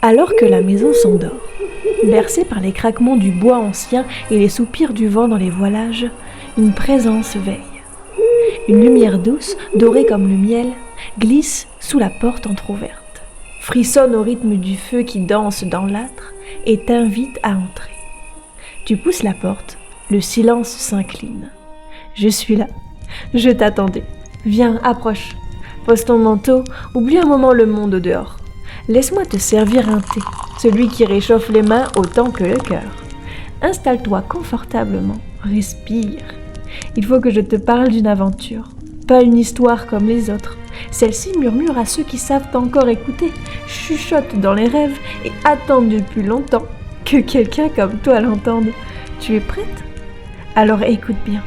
Alors que la maison s'endort, bercée par les craquements du bois ancien et les soupirs du vent dans les voilages, une présence veille. Une lumière douce, dorée comme le miel, glisse sous la porte entr'ouverte, frissonne au rythme du feu qui danse dans l'âtre et t'invite à entrer. Tu pousses la porte, le silence s'incline. Je suis là, je t'attendais. Viens, approche. Pose ton manteau, oublie un moment le monde au dehors. Laisse-moi te servir un thé, celui qui réchauffe les mains autant que le cœur. Installe-toi confortablement, respire. Il faut que je te parle d'une aventure, pas une histoire comme les autres. Celle-ci murmure à ceux qui savent encore écouter, chuchote dans les rêves et attendent depuis longtemps que quelqu'un comme toi l'entende. Tu es prête? Alors écoute bien.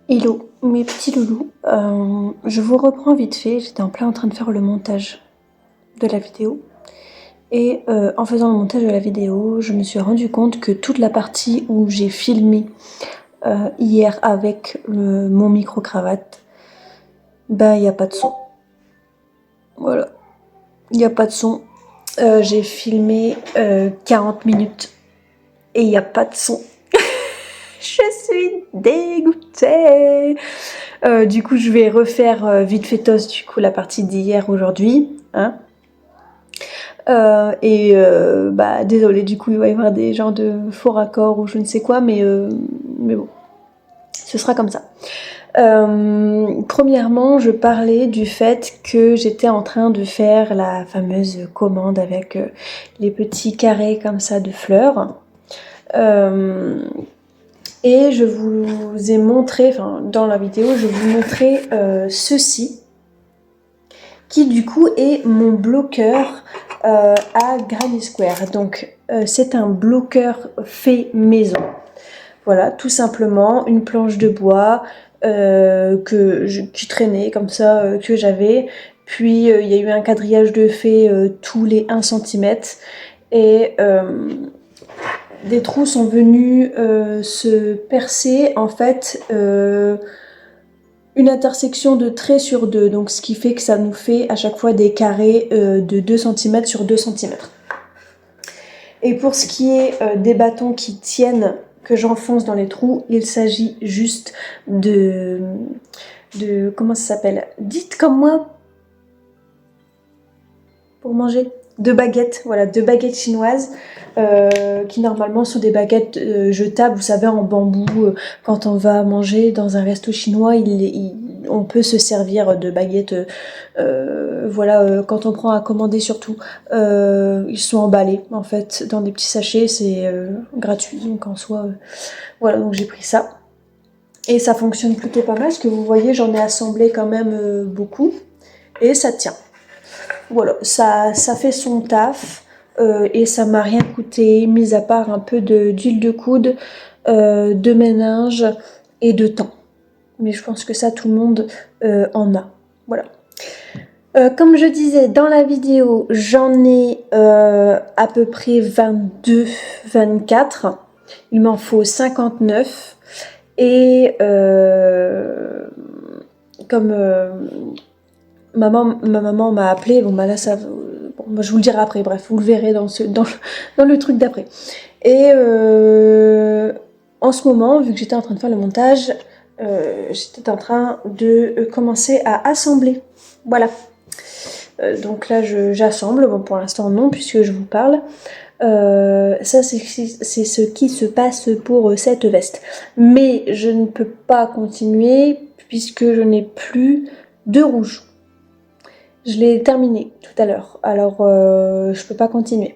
Hello, mes petits loulous, je vous reprends vite fait, j'étais en plein en train de faire le montage de la vidéo. Et en faisant le montage de la vidéo, je me suis rendu compte que toute la partie où j'ai filmé hier avec mon micro-cravate, il n'y a pas de son. Voilà, il n'y a pas de son. J'ai filmé 40 minutes et il n'y a pas de son. Je suis dégoûtée. Du coup, je vais refaire vite fait tos du coup la partie d'hier aujourd'hui, hein. Désolée, du coup il va y avoir des genres de faux raccords ou je ne sais quoi, mais bon, ce sera comme ça. Premièrement, je parlais du fait que j'étais en train de faire la fameuse commande avec les petits carrés comme ça de fleurs. Et je vous ai montré, enfin dans la vidéo, je vous montrais ceci, qui du coup est mon bloqueur à Granny Square. Donc c'est un bloqueur fait maison. Voilà, tout simplement une planche de bois qui traînait comme ça, que j'avais. Puis il y a eu un quadrillage de fait tous les 1 cm. Et des trous sont venus se percer en fait une intersection de traits sur 2, donc ce qui fait que ça nous fait à chaque fois des carrés de 2 cm sur 2 cm. Et pour ce qui est des bâtons qui tiennent, que j'enfonce dans les trous, il s'agit juste de comment ça s'appelle? Dites comme moi pour manger. De baguettes, voilà, 2 baguettes chinoises qui normalement sont des baguettes jetables, vous savez, en bambou. Quand on va manger dans un resto chinois, on peut se servir de baguettes, quand on prend à commander surtout. Ils sont emballés en fait dans des petits sachets, c'est gratuit, donc en soi, voilà, donc j'ai pris ça. Et ça fonctionne plutôt pas mal, parce que vous voyez, j'en ai assemblé quand même beaucoup, et ça tient. Voilà, ça fait son taf et ça m'a rien coûté, mis à part un peu d'huile de coude, de méninge et de temps. Mais je pense que ça, tout le monde en a. Voilà. Comme je disais dans la vidéo, j'en ai à peu près 22, 24. Il m'en faut 59. Et comme... ma maman m'a appelé, là ça, je vous le dirai après, bref, vous le verrez dans le truc d'après. Et en ce moment, vu que j'étais en train de faire le montage, j'étais en train de commencer à assembler, voilà. Donc là j'assemble, bon pour l'instant non puisque je vous parle. Ça c'est ce qui se passe pour cette veste. Mais je ne peux pas continuer puisque je n'ai plus de rouge. Je l'ai terminé tout à l'heure, alors je peux pas continuer.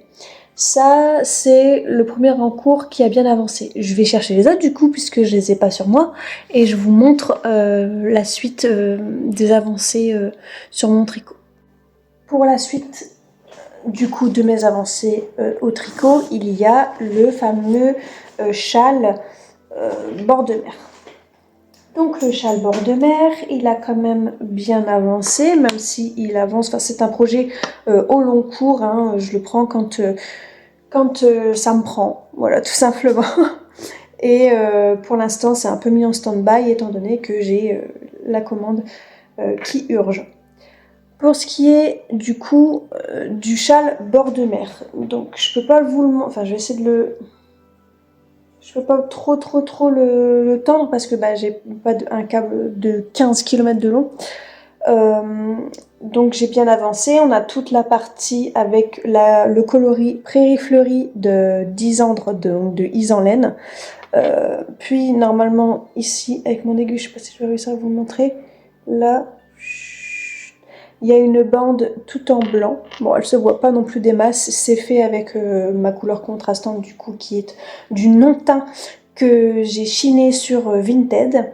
Ça, c'est le premier en cours qui a bien avancé. Je vais chercher les autres du coup, puisque je les ai pas sur moi, et je vous montre la suite des avancées sur mon tricot. Pour la suite du coup de mes avancées au tricot, il y a le fameux châle bord de mer. Donc le châle bord de mer, il a quand même bien avancé, même s'il avance, enfin c'est un projet au long cours, hein, je le prends quand ça me prend, voilà tout simplement. Et pour l'instant c'est un peu mis en stand-by étant donné que j'ai la commande qui urge. Pour ce qui est du coup du châle bord de mer, donc je peux pas vous le montrer, enfin je vais essayer de le... Je peux pas trop le tendre parce que j'ai pas un câble de 15 km de long. Donc j'ai bien avancé. On a toute la partie avec le coloris Prairie Fleurie d'Isandre, de Isanlaine. Puis normalement ici avec mon aiguille, je sais pas si je vais réussir à vous le montrer. Là, il y a une bande tout en blanc. Bon, elle se voit pas non plus des masses. C'est fait avec ma couleur contrastante du coup qui est du non-teint que j'ai chiné sur Vinted.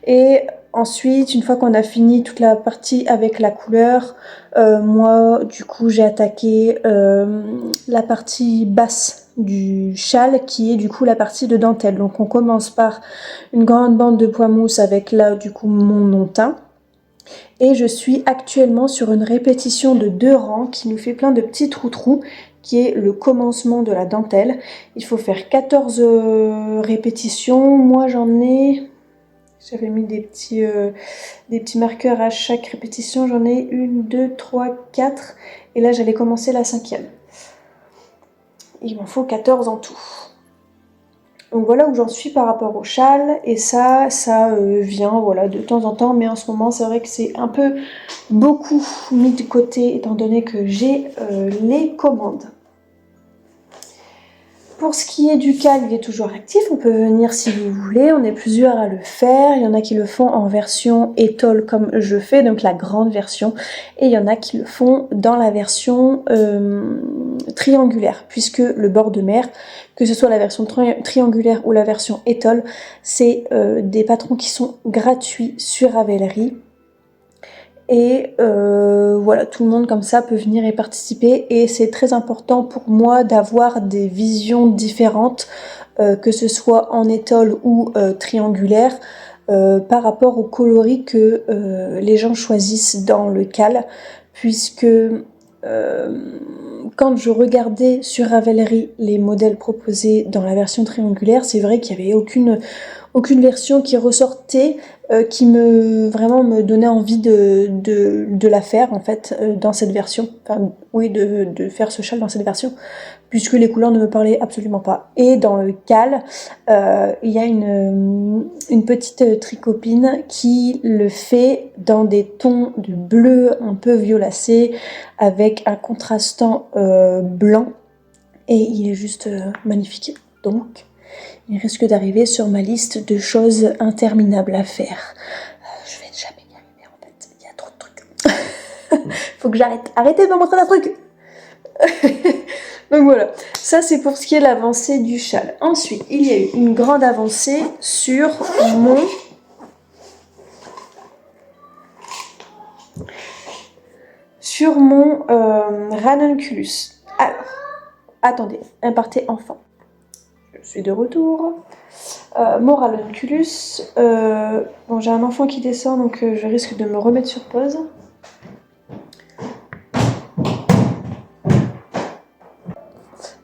Et ensuite, une fois qu'on a fini toute la partie avec la couleur, moi du coup j'ai attaqué la partie basse du châle qui est du coup la partie de dentelle. Donc on commence par une grande bande de pois mousse avec là du coup mon non-teint. Et je suis actuellement sur une répétition de 2 rangs qui nous fait plein de petits trous qui est le commencement de la dentelle. Il faut faire 14 répétitions. Moi j'avais mis des petits marqueurs à chaque répétition. J'en ai 1, 2, 3, 4. Et là j'allais commencer la 5e. Il m'en faut 14 en tout. Donc voilà où j'en suis par rapport au châle, et ça vient voilà, de temps en temps, mais en ce moment c'est vrai que c'est un peu beaucoup mis de côté étant donné que j'ai les commandes. Pour ce qui est du cal, il est toujours actif, on peut venir si vous voulez, on est plusieurs à le faire, il y en a qui le font en version étole comme je fais, donc la grande version, et il y en a qui le font dans la version triangulaire, puisque le bord de mer, que ce soit la version triangulaire ou la version étole, c'est des patrons qui sont gratuits sur Ravelry. Et voilà, tout le monde comme ça peut venir y participer, et c'est très important pour moi d'avoir des visions différentes, que ce soit en étole ou triangulaire, par rapport au coloris que les gens choisissent dans le cal, puisque quand je regardais sur Ravelry les modèles proposés dans la version triangulaire, c'est vrai qu'il n'y avait aucune version qui ressortait, qui me donnait envie de la faire en fait dans cette version, enfin oui de faire ce châle dans cette version, puisque les couleurs ne me parlaient absolument pas. Et dans le cal, il y a une petite tricopine qui le fait dans des tons de bleu un peu violacé avec un contrastant blanc, et il est juste magnifique. Donc il risque d'arriver sur ma liste de choses interminables à faire. Je vais jamais y arriver en fait, il y a trop de trucs. Faut que j'arrête. Arrêtez de me montrer un truc. Donc voilà, ça c'est pour ce qui est l'avancée du châle. Ensuite, il y a eu une grande avancée sur mon ranunculus. Alors, attendez, un parté enfant. Je suis de retour. Mon ranunculus. Bon, j'ai un enfant qui descend, donc je risque de me remettre sur pause.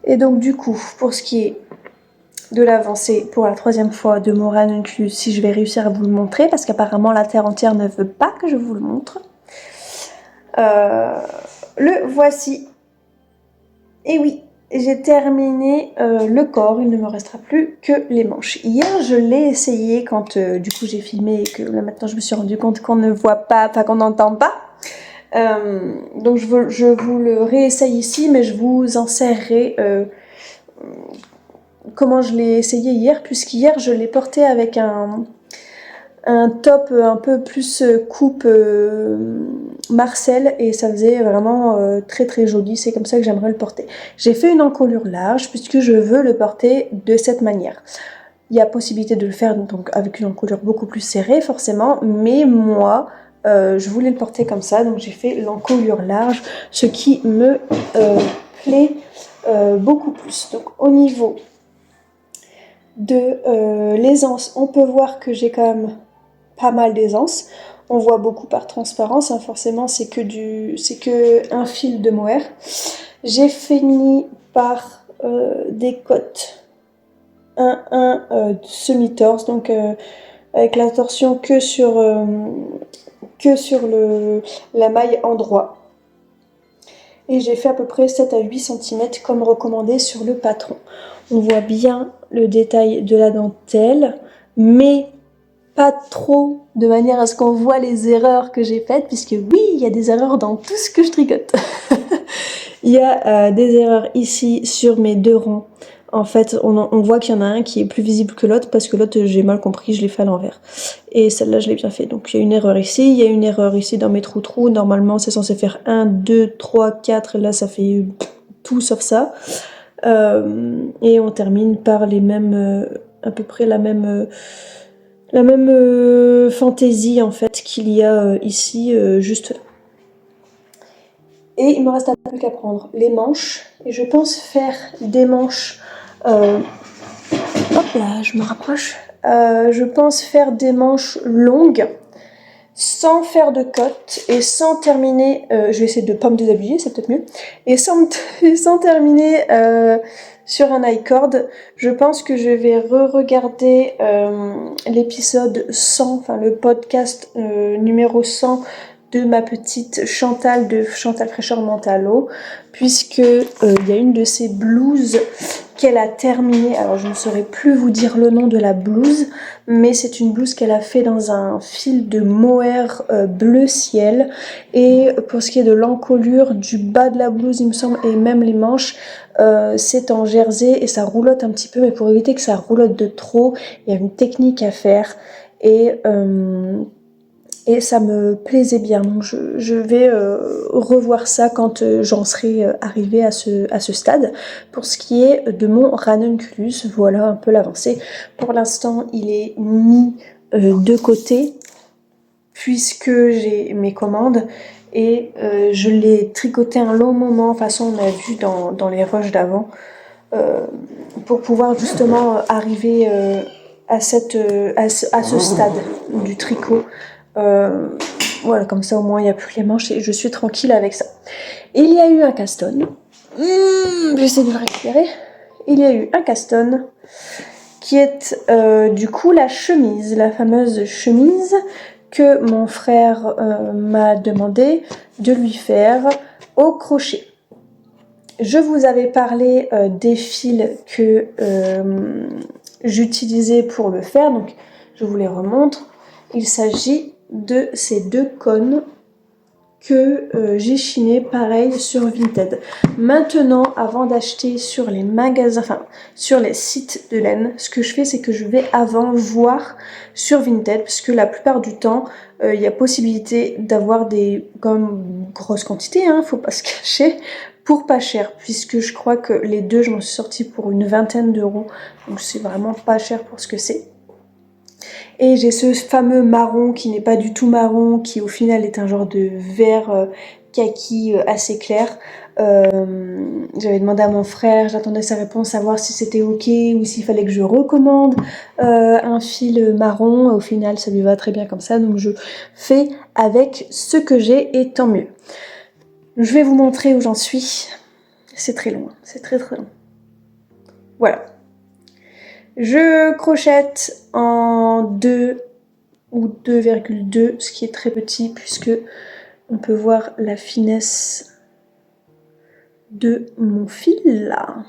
Et donc du coup, pour ce qui est de l'avancée pour la 3e fois de mon ranunculus, si je vais réussir à vous le montrer, parce qu'apparemment la terre entière ne veut pas que je vous le montre. Le voici. Et oui, j'ai terminé le corps, il ne me restera plus que les manches. Hier, je l'ai essayé quand du coup j'ai filmé et que là maintenant je me suis rendu compte qu'on ne voit pas, enfin qu'on n'entend pas. Donc je vous le réessaye ici, mais je vous insérerai comment je l'ai essayé hier, puisqu'hier je l'ai porté avec un un top un peu plus coupe Marcel, et ça faisait vraiment très très joli. C'est comme ça que j'aimerais le porter. J'ai fait une encolure large puisque je veux le porter de cette manière. Il y a possibilité de le faire donc avec une encolure beaucoup plus serrée forcément, mais moi je voulais le porter comme ça, donc j'ai fait l'encolure large, ce qui me plaît beaucoup plus. Donc au niveau de l'aisance, on peut voir que j'ai quand même pas mal d'aisance. On voit beaucoup par transparence, hein, forcément c'est que un fil de mohair. J'ai fini par des cottes 1 semi-torse, donc avec la torsion que sur la maille endroit. Et j'ai fait à peu près 7 à 8 cm comme recommandé sur le patron. On voit bien le détail de la dentelle, mais pas trop de manière à ce qu'on voit les erreurs que j'ai faites, puisque oui, il y a des erreurs dans tout ce que je tricote. Il y a des erreurs ici sur mes 2 rangs. En fait, on voit qu'il y en a un qui est plus visible que l'autre, parce que l'autre, j'ai mal compris, je l'ai fait à l'envers. Et celle-là, je l'ai bien fait. Donc, il y a une erreur ici, il y a une erreur ici dans mes trous. Normalement, c'est censé faire 1, 2, 3, 4. Là, ça fait tout sauf ça. Et on termine par les mêmes, à peu près la même fantaisie, en fait, qu'il y a ici, juste là. Et il me reste un peu plus qu'à prendre les manches. Et je pense faire des manches... hop là, je me rapproche. Je pense faire des manches longues, sans faire de cotte et sans terminer... je vais essayer de ne pas me déshabiller, c'est peut-être mieux. Et sans terminer sur un high-cord. Je pense que je vais re-regarder l'épisode 100, enfin le podcast numéro 100 de ma petite Chantal de Chantal Fraîcheur Mentalo, puisque il y a une de ces blouses qu'elle a terminée. Alors je ne saurais plus vous dire le nom de la blouse, mais c'est une blouse qu'elle a fait dans un fil de mohair bleu ciel. Et pour ce qui est de l'encolure du bas de la blouse, il me semble, et même les manches, c'est en jersey et ça roulotte un petit peu, mais pour éviter que ça roulotte de trop, il y a une technique à faire. Et ça me plaisait bien, donc je vais revoir ça quand j'en serai arrivée à ce stade. Pour ce qui est de mon ranunculus, voilà un peu l'avancée. Pour l'instant, il est mis de côté, puisque j'ai mes commandes, et je l'ai tricoté un long moment, de toute façon on a vu dans les rushs d'avant, pour pouvoir justement arriver à ce stade du tricot. Voilà, comme ça au moins il n'y a plus les manches et je suis tranquille avec ça. Il y a eu un caston. J'essaie de le récupérer. Il y a eu un caston qui est du coup la chemise, la fameuse chemise que mon frère m'a demandé de lui faire au crochet. Je vous avais parlé des fils que j'utilisais pour le faire, donc je vous les remontre. Il s'agit de ces 2 cônes que j'ai chiné pareil sur Vinted. Maintenant, avant d'acheter sur les magasins, enfin sur les sites de laine, ce que je fais, c'est que je vais avant voir sur Vinted, parce que la plupart du temps, il y a possibilité d'avoir des comme grosses quantités, hein, faut pas se cacher, pour pas cher, puisque je crois que les 2, je m'en suis sortie pour une 20aine d'euros, donc c'est vraiment pas cher pour ce que c'est. Et j'ai ce fameux marron qui n'est pas du tout marron, qui au final est un genre de vert kaki assez clair. J'avais demandé à mon frère, j'attendais sa réponse, savoir si c'était ok ou s'il fallait que je recommande un fil marron. Au final, ça lui va très bien comme ça, donc je fais avec ce que j'ai et tant mieux. Je vais vous montrer où j'en suis. C'est très long, c'est très très long. Voilà. Je crochette en 2 ou 2,2, ce qui est très petit puisque on peut voir la finesse de mon fil là.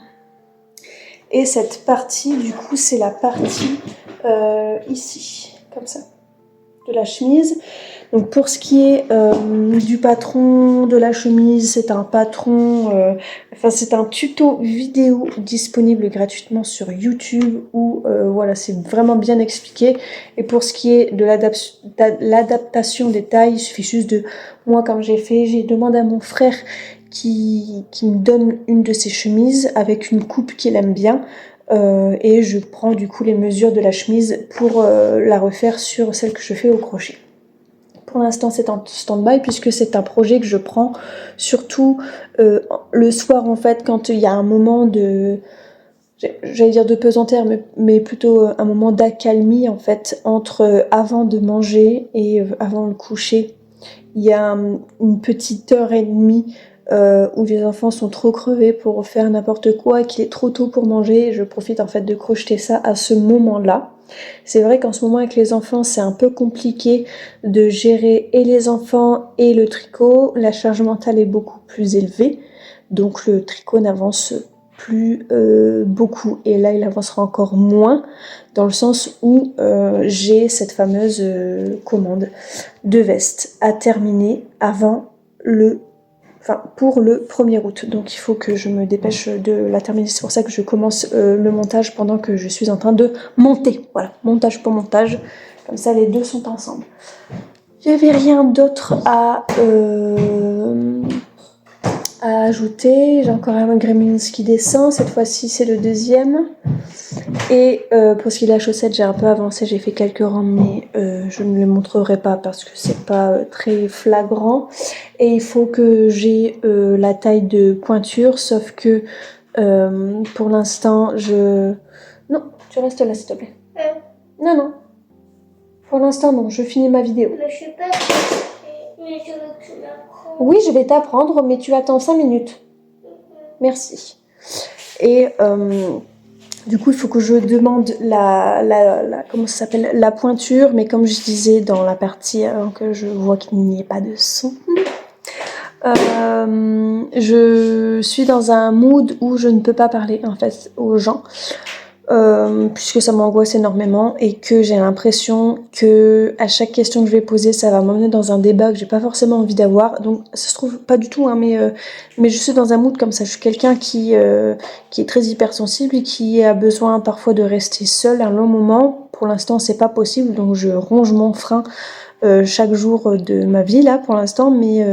Et cette partie, du coup, c'est la partie ici, comme ça. de la chemise. Donc pour ce qui est du patron de la chemise, c'est un patron, c'est un tuto vidéo disponible gratuitement sur YouTube où voilà, c'est vraiment bien expliqué. Et pour ce qui est de l'adaptation des tailles, il suffit juste de, moi comme j'ai demandé à mon frère qui me donne une de ses chemises avec une coupe qu'il aime bien. Et je prends du coup les mesures de la chemise pour la refaire sur celle que je fais au crochet. Pour l'instant, c'est en stand-by puisque c'est un projet que je prends surtout le soir en fait, quand il y a un moment de, j'allais dire de pesanteur, mais plutôt un moment d'accalmie en fait, entre avant de manger et avant le coucher. Il y a une petite heure et demie où les enfants sont trop crevés pour faire n'importe quoi, qu'il est trop tôt pour manger. Je profite en fait de crocheter ça à ce moment-là. C'est vrai qu'en ce moment avec les enfants, c'est un peu compliqué de gérer et les enfants et le tricot. La charge mentale est beaucoup plus élevée, donc le tricot n'avance plus beaucoup. Et là, il avancera encore moins, dans le sens où j'ai cette fameuse commande de veste à terminer pour le 1er août. Donc il faut que je me dépêche de la terminer. C'est pour ça que je commence le montage pendant que je suis en train de monter. Voilà, montage pour montage. Comme ça, les deux sont ensemble. Il n'y avait rien d'autre à ajouter. J'ai encore un Gremlins qui descend. Cette fois-ci, c'est le deuxième. Et pour ce qui est de la chaussette, j'ai un peu avancé. J'ai fait quelques rangs, mais je ne les montrerai pas parce que c'est pas très flagrant. Et il faut que j'ai la taille de pointure, sauf que pour l'instant, Non, tu restes là, s'il te plaît. Non. Pour l'instant, non. Je finis ma vidéo. Mais je sais pas, mais je veux que tu m'apprends. Oui, je vais t'apprendre, mais tu attends 5 minutes. Merci. Et du coup, il faut que je demande comment ça s'appelle, la pointure, mais comme je disais dans la partie avant que je vois qu'il n'y ait pas de son, je suis dans un mood où je ne peux pas parler en fait aux gens. Puisque ça m'angoisse énormément et que j'ai l'impression que à chaque question que je vais poser, ça va m'emmener dans un débat que j'ai pas forcément envie d'avoir. Donc ça se trouve pas du tout, hein, mais je suis dans un mood comme ça. Je suis quelqu'un qui est très hypersensible et qui a besoin parfois de rester seul un long moment. Pour l'instant, c'est pas possible, donc je ronge mon frein chaque jour de ma vie là pour l'instant, mais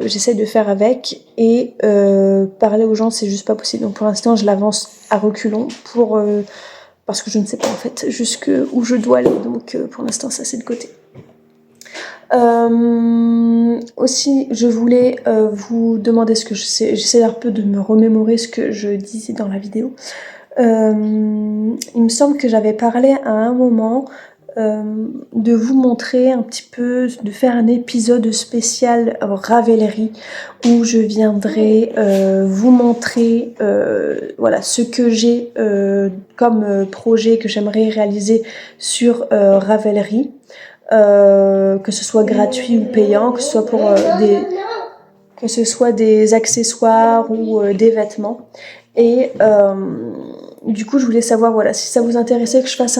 j'essaie de faire avec et parler aux gens, c'est juste pas possible. Donc pour l'instant, je l'avance à reculons parce que je ne sais pas en fait jusqu'où je dois aller. Donc pour l'instant, ça c'est de côté. Aussi, je voulais vous demander ce que j'essaie un peu de me remémorer ce que je disais dans la vidéo. Il me semble que j'avais parlé à un moment de vous montrer un petit peu, de faire un épisode spécial Ravelry où je viendrai vous montrer voilà, ce que j'ai comme projet que j'aimerais réaliser sur Ravelry, que ce soit gratuit ou payant, que ce soit pour que ce soit des accessoires ou des vêtements. Et du coup, je voulais savoir voilà, si ça vous intéressait que je fasse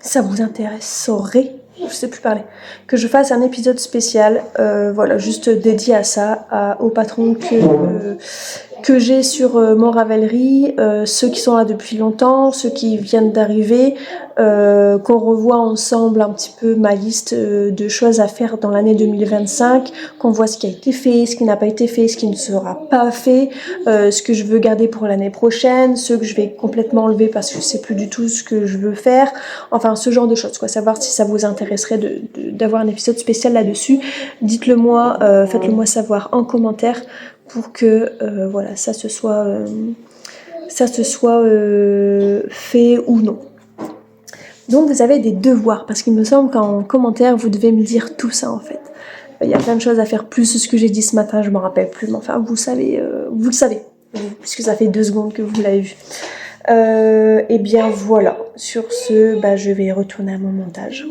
ça vous intéresserait, je sais plus parler, que je fasse un épisode spécial, voilà, juste dédié à ça, aux patrons que j'ai sur mon Ravelry, ceux qui sont là depuis longtemps, ceux qui viennent d'arriver, qu'on revoit ensemble un petit peu ma liste de choses à faire dans l'année 2025, qu'on voit ce qui a été fait, ce qui n'a pas été fait, ce qui ne sera pas fait, ce que je veux garder pour l'année prochaine, ceux que je vais complètement enlever parce que c'est plus du tout ce que je veux faire, enfin ce genre de choses, quoi. Savoir si ça vous intéresserait d'avoir un épisode spécial là-dessus. Dites-le moi, faites-le moi savoir en commentaire pour que voilà, ça se soit fait ou non. Donc vous avez des devoirs, parce qu'il me semble qu'en commentaire vous devez me dire tout ça en fait. Il y a plein de choses à faire, plus ce que j'ai dit ce matin, je m'en rappelle plus, mais enfin vous savez, vous le savez, puisque ça fait 2 secondes que vous l'avez vu. Et bien voilà, sur ce, je vais retourner à mon montage.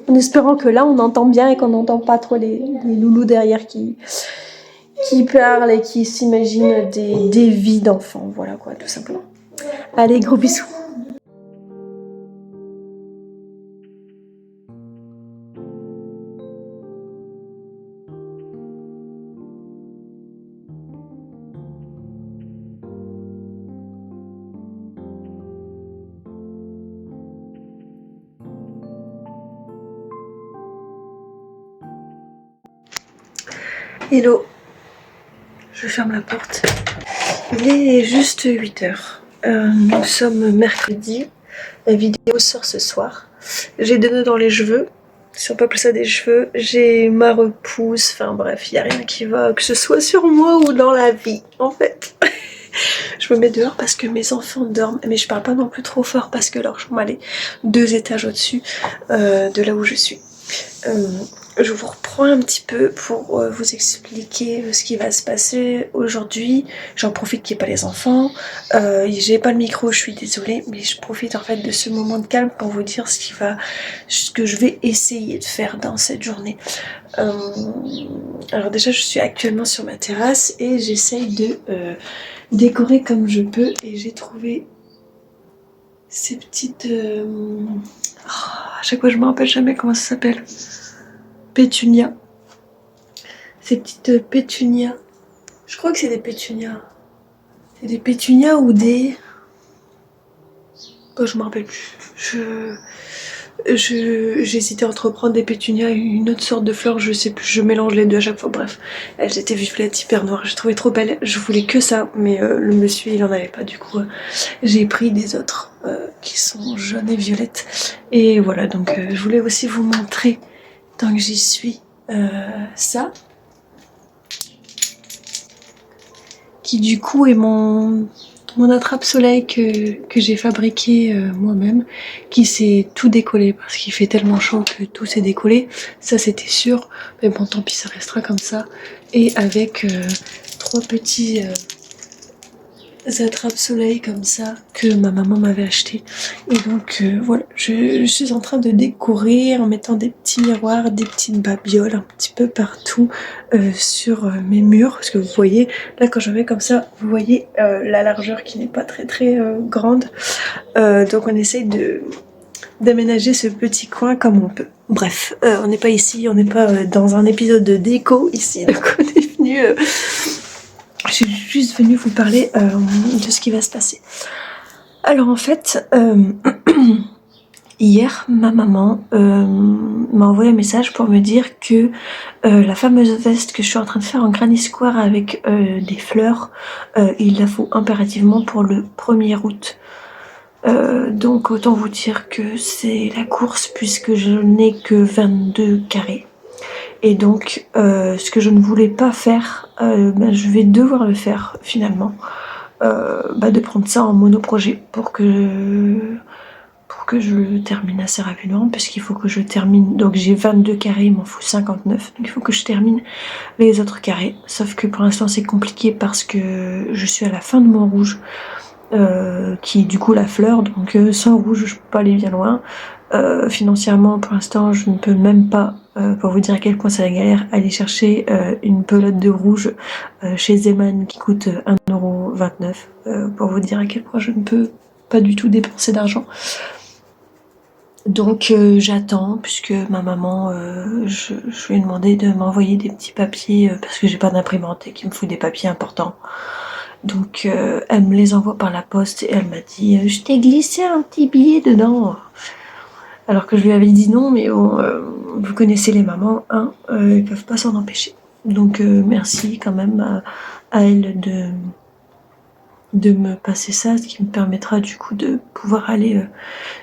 En espérant que là on entend bien et qu'on n'entend pas trop les loulous derrière qui parlent et qui s'imaginent des vies d'enfants, voilà quoi, tout simplement. Allez, gros bisous. Hello, je ferme la porte. Il est juste 8h. Nous sommes mercredi. La vidéo sort ce soir. J'ai des nœuds dans les cheveux. Si on peut appeler ça des cheveux. J'ai ma repousse. Enfin bref, il n'y a rien qui va, que ce soit sur moi ou dans la vie, en fait. Je me mets dehors parce que mes enfants dorment. Mais je parle pas non plus trop fort parce que leur chambre elle est 2 étages au-dessus de là où je suis. Je vous reprends un petit peu pour vous expliquer ce qui va se passer aujourd'hui. J'en profite qu'il n'y ait pas les enfants. J'ai pas le micro, je suis désolée, mais je profite en fait de ce moment de calme pour vous dire ce que je vais essayer de faire dans cette journée. Alors déjà, je suis actuellement sur ma terrasse et j'essaye de décorer comme je peux. Et j'ai trouvé ces petites... à chaque fois, je me rappelle jamais comment ça s'appelle. Pétunias. Ces petites pétunias. Je crois que c'est des pétunias. C'est des pétunias ou des... Oh, je me rappelle plus. J'hésitais entre prendre des pétunias et une autre sorte de fleur, je sais plus, je mélange les deux à chaque fois, bref. Elles étaient violettes hyper noires, je trouvais trop belles, je voulais que ça, mais le monsieur il en avait pas, du coup j'ai pris des autres qui sont jaunes et violettes. Et voilà, donc je voulais aussi vous montrer, tant que j'y suis, ça. Qui du coup est mon attrape-soleil que j'ai fabriqué moi-même, qui s'est tout décollé parce qu'il fait tellement chaud que tout s'est décollé. Ça c'était sûr, mais bon tant pis, ça restera comme ça. Et avec 3 petits attrape-soleil comme ça que ma maman m'avait acheté. Et donc voilà, je suis en train de décorer en mettant des petits miroirs, des petites babioles un petit peu partout sur mes murs, parce que vous voyez là quand je mets comme ça, vous voyez la largeur qui n'est pas très grande. Donc on essaye d'aménager ce petit coin comme on peut. Bref, on n'est pas ici, on n'est pas dans un épisode de déco ici, donc on est venu je suis juste venue vous parler de ce qui va se passer. Alors en fait, hier, ma maman m'a envoyé un message pour me dire que la fameuse veste que je suis en train de faire en Granny Square avec des fleurs, il la faut impérativement pour le 1er août. Donc autant vous dire que c'est la course puisque je n'ai que 22 carrés. Et donc, ce que je ne voulais pas faire, je vais devoir le faire finalement. De prendre ça en monoprojet pour que je le termine assez rapidement, puisqu'il faut que je termine. Donc j'ai 22 carrés, il m'en faut 59. Donc il faut que je termine les autres carrés. Sauf que pour l'instant c'est compliqué parce que je suis à la fin de mon rouge, qui est du coup la fleur. Donc sans rouge, je peux pas aller bien loin. Financièrement, pour l'instant, je ne peux même pas, pour vous dire à quel point c'est la galère, aller chercher une pelote de rouge chez Zeman qui coûte 1,29€, pour vous dire à quel point je ne peux pas du tout dépenser d'argent. Donc j'attends, puisque ma maman, je lui ai demandé de m'envoyer des petits papiers, parce que j'ai pas d'imprimante et qu'il me faut des papiers importants. Donc elle me les envoie par la poste et elle m'a dit « Je t'ai glissé un petit billet dedans ». Alors que je lui avais dit non, mais bon, vous connaissez les mamans, hein, ils peuvent pas s'en empêcher. Donc merci quand même à elle de me passer ça, ce qui me permettra du coup de pouvoir aller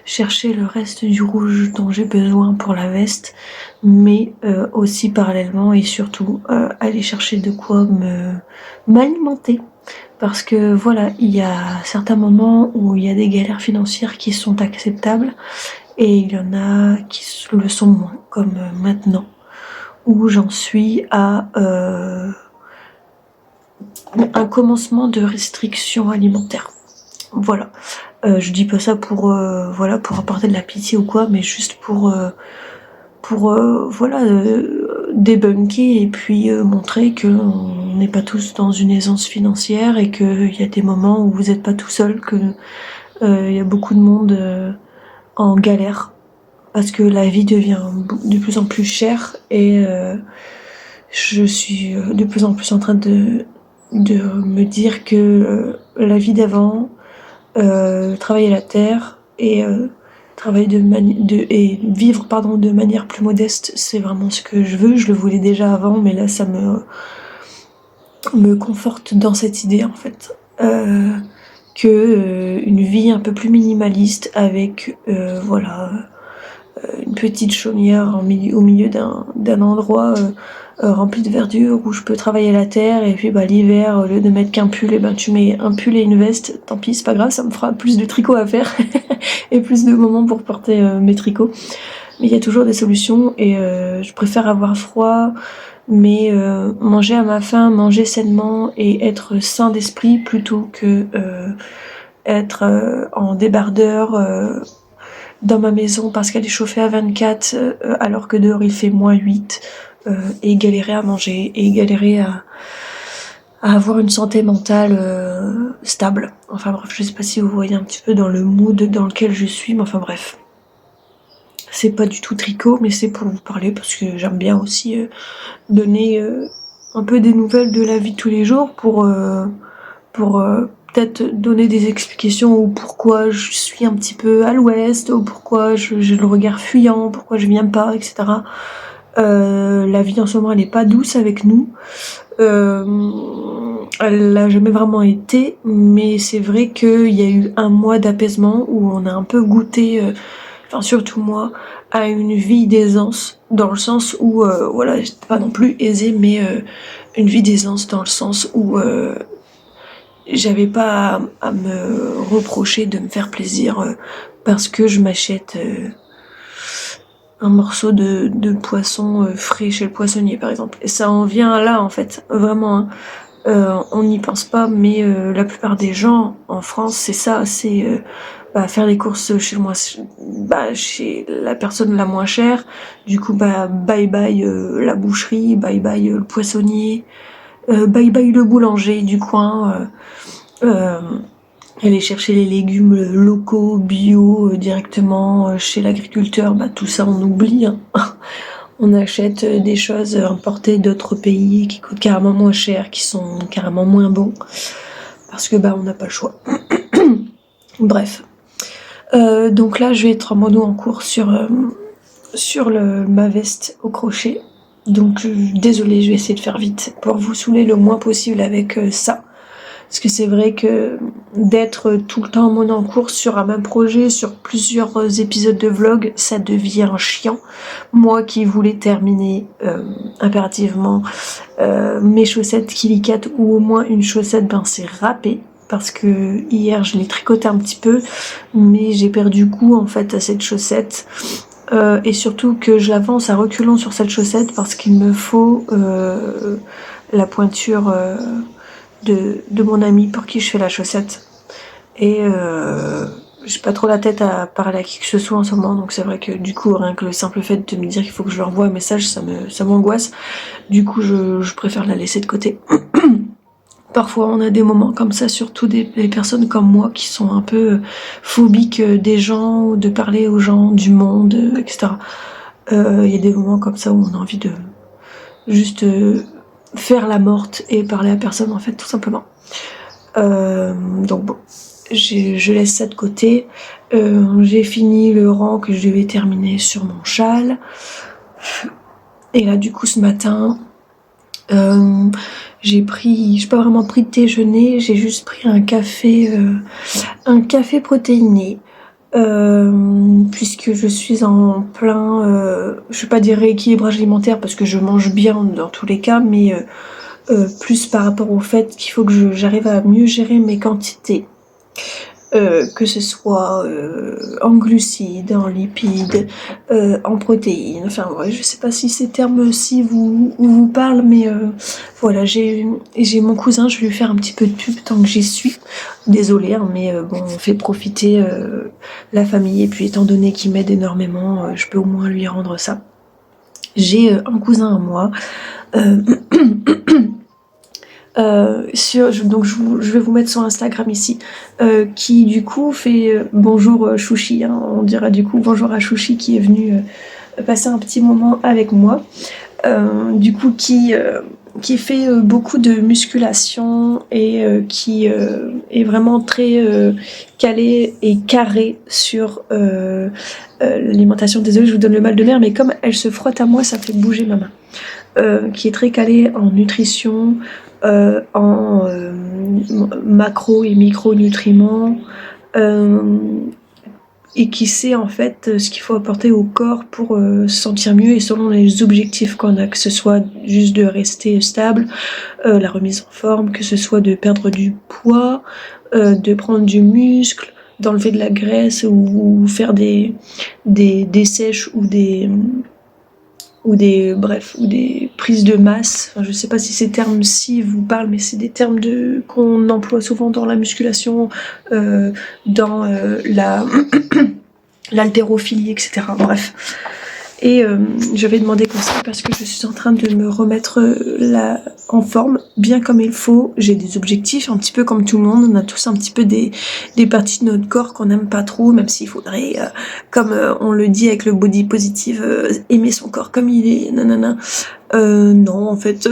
chercher le reste du rouge dont j'ai besoin pour la veste, mais aussi parallèlement et surtout aller chercher de quoi m'alimenter. Parce que voilà, il y a certains moments où il y a des galères financières qui sont acceptables, et il y en a qui le sont moins, comme maintenant, où j'en suis à un commencement de restriction alimentaire. Voilà. Je dis pas ça pour apporter de la pitié ou quoi, mais juste pour débunker et puis montrer qu'on n'est pas tous dans une aisance financière et qu'il y a des moments où vous n'êtes pas tout seul, que il y a beaucoup de monde en galère parce que la vie devient de plus en plus chère et je suis de plus en plus en train de me dire que la vie d'avant, travailler la terre et travailler et vivre de manière plus modeste, c'est vraiment ce que je veux. Je le voulais déjà avant, mais là ça me conforte dans cette idée en fait. Une vie un peu plus minimaliste avec une petite chaumière au milieu d'un endroit rempli de verdure où je peux travailler la terre, et puis l'hiver, au lieu de mettre qu'un pull, tu mets un pull et une veste, tant pis, c'est pas grave, ça me fera plus de tricot à faire et plus de moments pour porter mes tricots. Mais il y a toujours des solutions, et je préfère avoir froid, mais manger à ma faim, manger sainement et être sain d'esprit plutôt que être en débardeur dans ma maison parce qu'elle est chauffée à 24 alors que dehors il fait -8, et galérer à manger et galérer à avoir une santé mentale stable. Enfin bref, je sais pas si vous voyez un petit peu dans le mood dans lequel je suis, mais enfin bref. C'est pas du tout tricot, mais c'est pour vous parler parce que j'aime bien aussi donner un peu des nouvelles de la vie de tous les jours pour peut-être donner des explications ou pourquoi je suis un petit peu à l'ouest, ou pourquoi j'ai le regard fuyant, pourquoi je viens pas, etc. La vie en ce moment elle est pas douce avec nous. Elle l'a jamais vraiment été, mais c'est vrai qu'il y a eu un mois d'apaisement où on a un peu goûté, surtout moi, à une vie d'aisance, dans le sens où, j'étais pas non plus aisée, mais une vie d'aisance dans le sens où j'avais pas à me reprocher de me faire plaisir parce que je m'achète un morceau de poisson frais chez le poissonnier par exemple. Et ça en vient là en fait, vraiment. Hein. On n'y pense pas, mais la plupart des gens en France, c'est ça, c'est faire les courses chez la personne la moins chère. Du coup, bye bye la boucherie, bye bye le poissonnier, bye bye le boulanger du coin. Aller chercher les légumes locaux, bio, directement chez l'agriculteur, tout ça on oublie. Hein. On achète des choses importées d'autres pays qui coûtent carrément moins cher, qui sont carrément moins bons, parce que on n'a pas le choix. Bref. Donc là je vais être en cours sur ma veste au crochet. Donc désolée, je vais essayer de faire vite pour vous saouler le moins possible avec ça. Parce que c'est vrai que d'être tout le temps en cours sur un même projet, sur plusieurs épisodes de vlog, ça devient chiant. Moi qui voulais terminer impérativement mes chaussettes Kit Kat, ou au moins une chaussette, c'est râpé. Parce que hier je l'ai tricoté un petit peu, mais j'ai perdu goût en fait à cette chaussette. Et surtout que j'avance à reculons sur cette chaussette parce qu'il me faut la pointure de mon ami pour qui je fais la chaussette. Et j'ai pas trop la tête à parler à qui que ce soit en ce moment, donc c'est vrai que du coup rien que le simple fait de me dire qu'il faut que je leur envoie un message, ça m'angoisse. Du coup je préfère la laisser de côté. Parfois on a des moments comme ça, surtout des personnes comme moi qui sont un peu phobiques des gens, de parler aux gens, du monde, etc. Il y a des moments comme ça où on a envie de juste faire la morte et parler à personne en fait, tout simplement. Donc bon, je laisse ça de côté. J'ai fini le rang que je devais terminer sur mon châle. Et là du coup ce matin, j'ai pas vraiment pris de déjeuner, j'ai juste pris un café protéiné. Puisque je suis en plein, je vais pas dire rééquilibrage alimentaire parce que je mange bien dans tous les cas, mais plus par rapport au fait qu'il faut que j'arrive à mieux gérer mes quantités, que ce soit en glucides, en lipides, en protéines, enfin ouais, je sais pas si ces termes-ci vous parlent, mais voilà, j'ai mon cousin, je vais lui faire un petit peu de pub tant que j'y suis. Désolée, hein, mais on fait profiter la famille, et puis étant donné qu'il m'aide énormément, je peux au moins lui rendre ça. J'ai un cousin à moi, donc je vais vous mettre son Instagram ici, qui du coup fait bonjour Chouchi, hein, on dira du coup bonjour à Chouchi qui est venu passer un petit moment avec moi, du coup qui qui fait beaucoup de musculation et qui est vraiment très calée et carrée sur l'alimentation. Désolée, je vous donne le mal de mer, mais comme elle se frotte à moi, ça fait bouger ma main. Qui est très calée en nutrition, en macro et micronutriments, et qui sait en fait ce qu'il faut apporter au corps pour se sentir mieux et selon les objectifs qu'on a, que ce soit juste de rester stable, la remise en forme, que ce soit de perdre du poids, de prendre du muscle, d'enlever de la graisse ou faire des sèches ou des prises de masse. Enfin, je sais pas si ces termes-ci vous parlent, mais c'est des termes qu'on emploie souvent dans la musculation, dans l'haltérophilie, etc. Bref. Et je vais demander conseil parce que je suis en train de me remettre en forme, bien comme il faut. J'ai des objectifs, un petit peu comme tout le monde. On a tous un petit peu des parties de notre corps qu'on n'aime pas trop, même s'il faudrait, comme on le dit avec le body positive, aimer son corps comme il est, nanana. Non, en fait,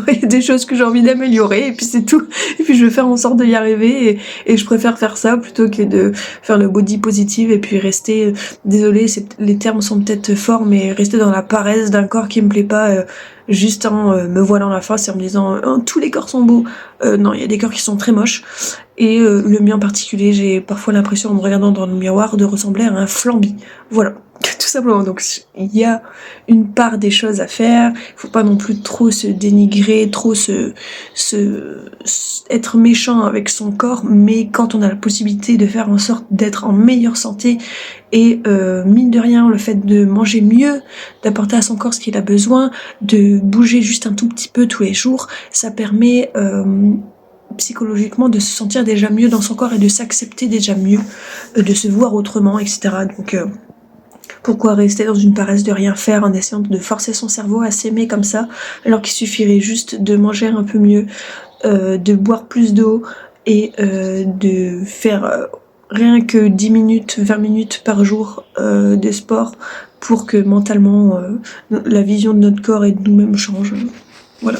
il y a des choses que j'ai envie d'améliorer et puis c'est tout. Et puis je vais faire en sorte d'y arriver et je préfère faire ça plutôt que de faire le body positive et puis rester, désolée, les termes sont peut-être forts, mais rester dans la paresse d'un corps qui me plaît pas, juste en me voilant la face et en me disant oh, tous les corps sont beaux. Non, il y a des corps qui sont très moches. Et le mien en particulier, j'ai parfois l'impression en me regardant dans le miroir de ressembler à un flambi. Voilà, tout simplement. Donc il y a une part des choses à faire. Il faut pas non plus trop se dénigrer, trop être méchant avec son corps. Mais quand on a la possibilité de faire en sorte d'être en meilleure santé et mine de rien, le fait de manger mieux, d'apporter à son corps ce qu'il a besoin, de bouger juste un tout petit peu tous les jours, ça permet psychologiquement de se sentir déjà mieux dans son corps et de s'accepter déjà mieux, de se voir autrement, etc. Donc pourquoi rester dans une paresse de rien faire en essayant de forcer son cerveau à s'aimer comme ça, alors qu'il suffirait juste de manger un peu mieux, de boire plus d'eau et de faire rien que 10 minutes, 20 minutes par jour de sport pour que mentalement la vision de notre corps et de nous-mêmes change. Voilà,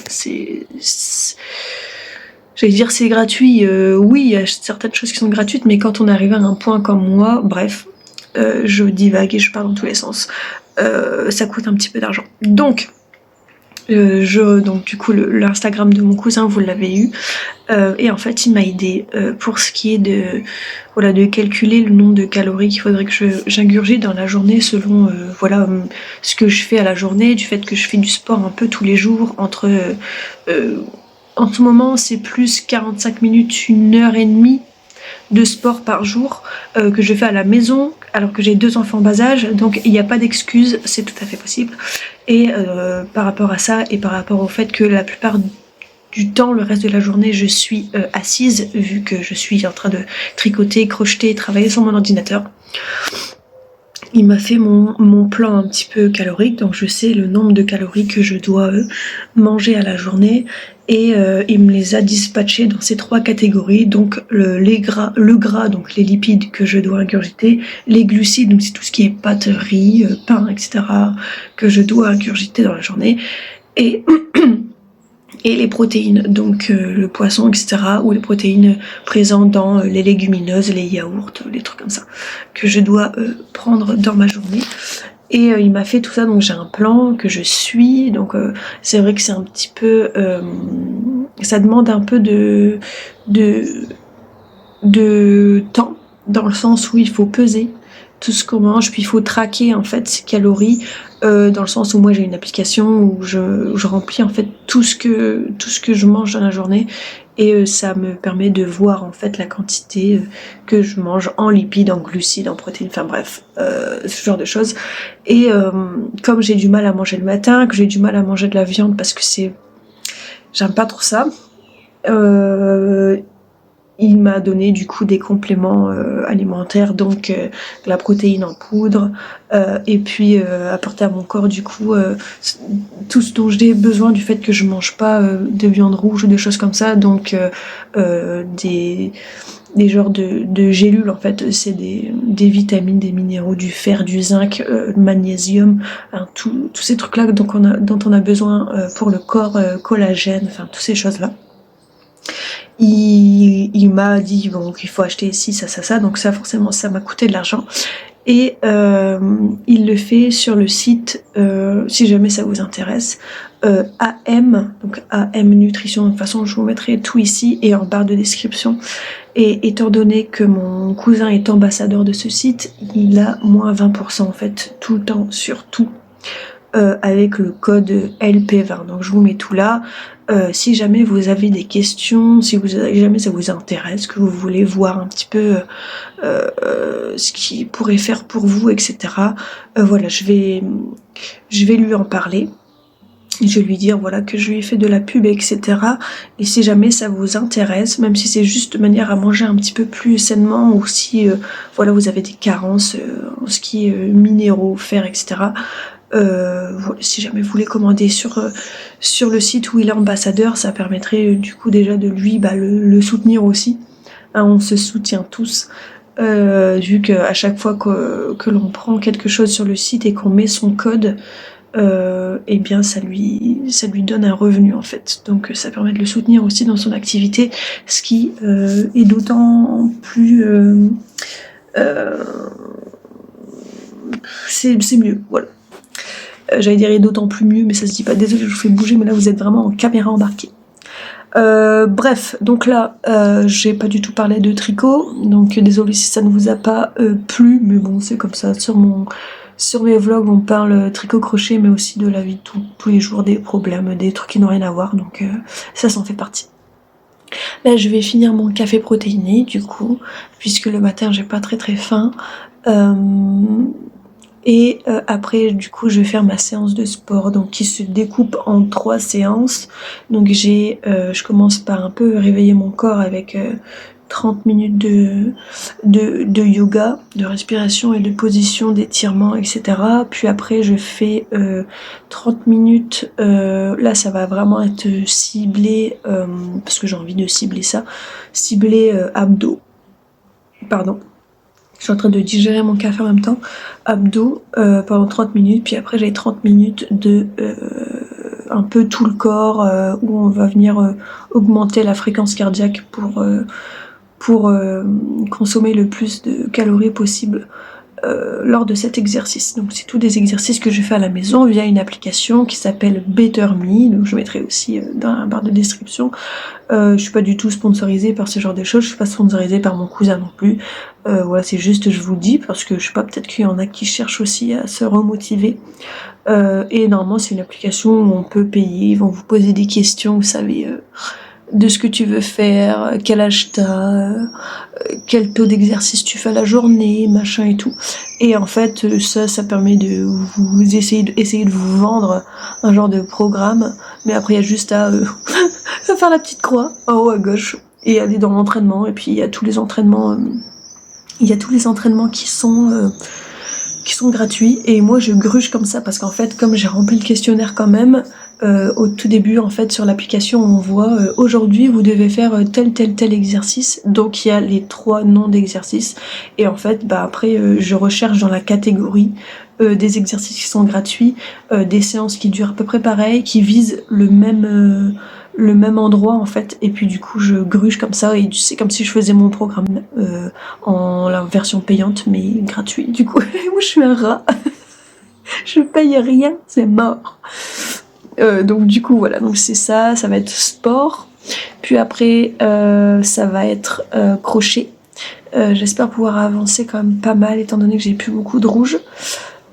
j'allais dire c'est gratuit, oui, il y a certaines choses qui sont gratuites, mais quand on arrive à un point comme moi, bref, je divague et je parle dans tous les sens, ça coûte un petit peu d'argent. Donc du coup l'Instagram de mon cousin, vous l'avez eu, et en fait il m'a aidé pour ce qui est de calculer le nombre de calories qu'il faudrait que j'ingurgite dans la journée selon ce que je fais à la journée, du fait que je fais du sport un peu tous les jours, en ce moment c'est plus 45 minutes, 1h30 de sport par jour que je fais à la maison alors que j'ai 2 enfants en bas âge, donc il n'y a pas d'excuse, c'est tout à fait possible. Et par rapport à ça et par rapport au fait que la plupart du temps, le reste de la journée, je suis assise vu que je suis en train de tricoter, crocheter, travailler sur mon ordinateur. Il m'a fait mon plan un petit peu calorique, donc je sais le nombre de calories que je dois manger à la journée et il me les a dispatchés dans ces 3 catégories, donc le gras, donc les lipides que je dois ingurgiter, les glucides, donc c'est tout ce qui est pâtes, riz, pain, etc. que je dois ingurgiter dans la journée, et les protéines, donc le poisson, etc. ou les protéines présentes dans les légumineuses, les yaourts, les trucs comme ça, que je dois prendre dans ma journée. Et il m'a fait tout ça, donc j'ai un plan que je suis, donc c'est vrai que c'est un petit peu... ça demande un peu de temps, dans le sens où il faut peser tout ce qu'on mange, puis il faut traquer en fait ses calories, dans le sens où moi j'ai une application où je remplis en fait tout ce que je mange dans la journée, et ça me permet de voir en fait la quantité que je mange en lipides, en glucides, en protéines, enfin bref, ce genre de choses. Et comme j'ai du mal à manger le matin, que j'ai du mal à manger de la viande parce que j'aime pas trop ça, il m'a donné du coup des compléments alimentaires, donc de la protéine en poudre, et puis apporter à mon corps du coup tout ce dont j'ai besoin du fait que je mange pas de viande rouge ou des choses comme ça, donc des genres de gélules en fait, c'est des vitamines, des minéraux, du fer, du zinc, le magnésium, hein, tous ces trucs là dont on a besoin pour le corps, collagène, enfin toutes ces choses là. Il m'a dit bon qu'il faut acheter ci, ça, donc ça forcément ça m'a coûté de l'argent. Et il le fait sur le site, si jamais ça vous intéresse, AM, donc AM Nutrition. De toute façon, je vous mettrai tout ici et en barre de description. Et étant donné que mon cousin est ambassadeur de ce site, il a moins 20% en fait, tout le temps, sur tout, avec le code LP20. Donc je vous mets tout là. Si jamais vous avez des questions, si jamais ça vous intéresse, que vous voulez voir un petit peu ce qu'il pourrait faire pour vous, etc. Voilà, je vais lui en parler. Je vais lui dire voilà que je lui ai fait de la pub, etc. Et si jamais ça vous intéresse, même si c'est juste de manière à manger un petit peu plus sainement, ou si voilà vous avez des carences en ce qui est minéraux, fer, etc. Voilà, si jamais vous voulez commander sur le site où il est ambassadeur, ça permettrait du coup déjà de lui le soutenir aussi. Hein, on se soutient tous. Vu qu'à chaque fois que l'on prend quelque chose sur le site et qu'on met son code, eh bien ça lui donne un revenu en fait. Donc ça permet de le soutenir aussi dans son activité, ce qui est d'autant plus c'est mieux, voilà. J'allais dire d'autant plus mieux, mais ça se dit pas. Désolée, je vous fais bouger, mais là vous êtes vraiment en caméra embarquée. Bref, donc là, j'ai pas du tout parlé de tricot, donc désolée si ça ne vous a pas plu, mais bon, c'est comme ça. Sur mes vlogs, on parle tricot-crochet, mais aussi de la vie de tous les jours, des problèmes, des trucs qui n'ont rien à voir, donc ça s'en fait partie. Là, je vais finir mon café protéiné, du coup, puisque le matin, j'ai pas très faim. Et après, du coup, je vais faire ma séance de sport, donc qui se découpe en 3 séances. Donc je commence par un peu réveiller mon corps avec 30 minutes de yoga, de respiration et de position, d'étirement, etc. Puis après, je fais 30 minutes, là ça va vraiment être ciblé, parce que j'ai envie de cibler ça, abdos, pardon. Je suis en train de digérer mon café en même temps. Abdos pendant 30 minutes, puis après j'ai 30 minutes de un peu tout le corps, où on va venir augmenter la fréquence cardiaque pour consommer le plus de calories possible lors de cet exercice. Donc c'est tous des exercices que je fais à la maison via une application qui s'appelle Better Me, donc je mettrai aussi dans la barre de description. Je suis pas du tout sponsorisée par ce genre de choses, je suis pas sponsorisée par mon cousin non plus. Voilà, c'est juste je vous dis parce que je sais pas, peut-être qu'il y en a qui cherchent aussi à se remotiver. Et normalement c'est une application où on peut payer, ils vont vous poser des questions, vous savez, de ce que tu veux faire, quel âge t'as, quel taux d'exercice tu fais à la journée, machin et tout. Et en fait, ça permet de vous essayer de vous vendre un genre de programme, mais après il y a juste à faire la petite croix en haut à gauche et aller dans l'entraînement. Et puis il y a tous les entraînements, qui sont gratuits. Et moi je gruge comme ça parce qu'en fait, comme j'ai rempli le questionnaire quand même, au tout début en fait sur l'application on voit aujourd'hui vous devez faire tel exercice, donc il y a les 3 noms d'exercices et en fait après je recherche dans la catégorie des exercices qui sont gratuits, des séances qui durent à peu près pareil, qui visent le même endroit en fait, et puis du coup je gruge comme ça et c'est comme si je faisais mon programme en la version payante mais gratuit. Du coup moi je suis un rat. Je paye rien, c'est mort. Donc du coup voilà, donc c'est ça va être sport, puis après ça va être crochet. J'espère pouvoir avancer quand même pas mal étant donné que j'ai plus beaucoup de rouge,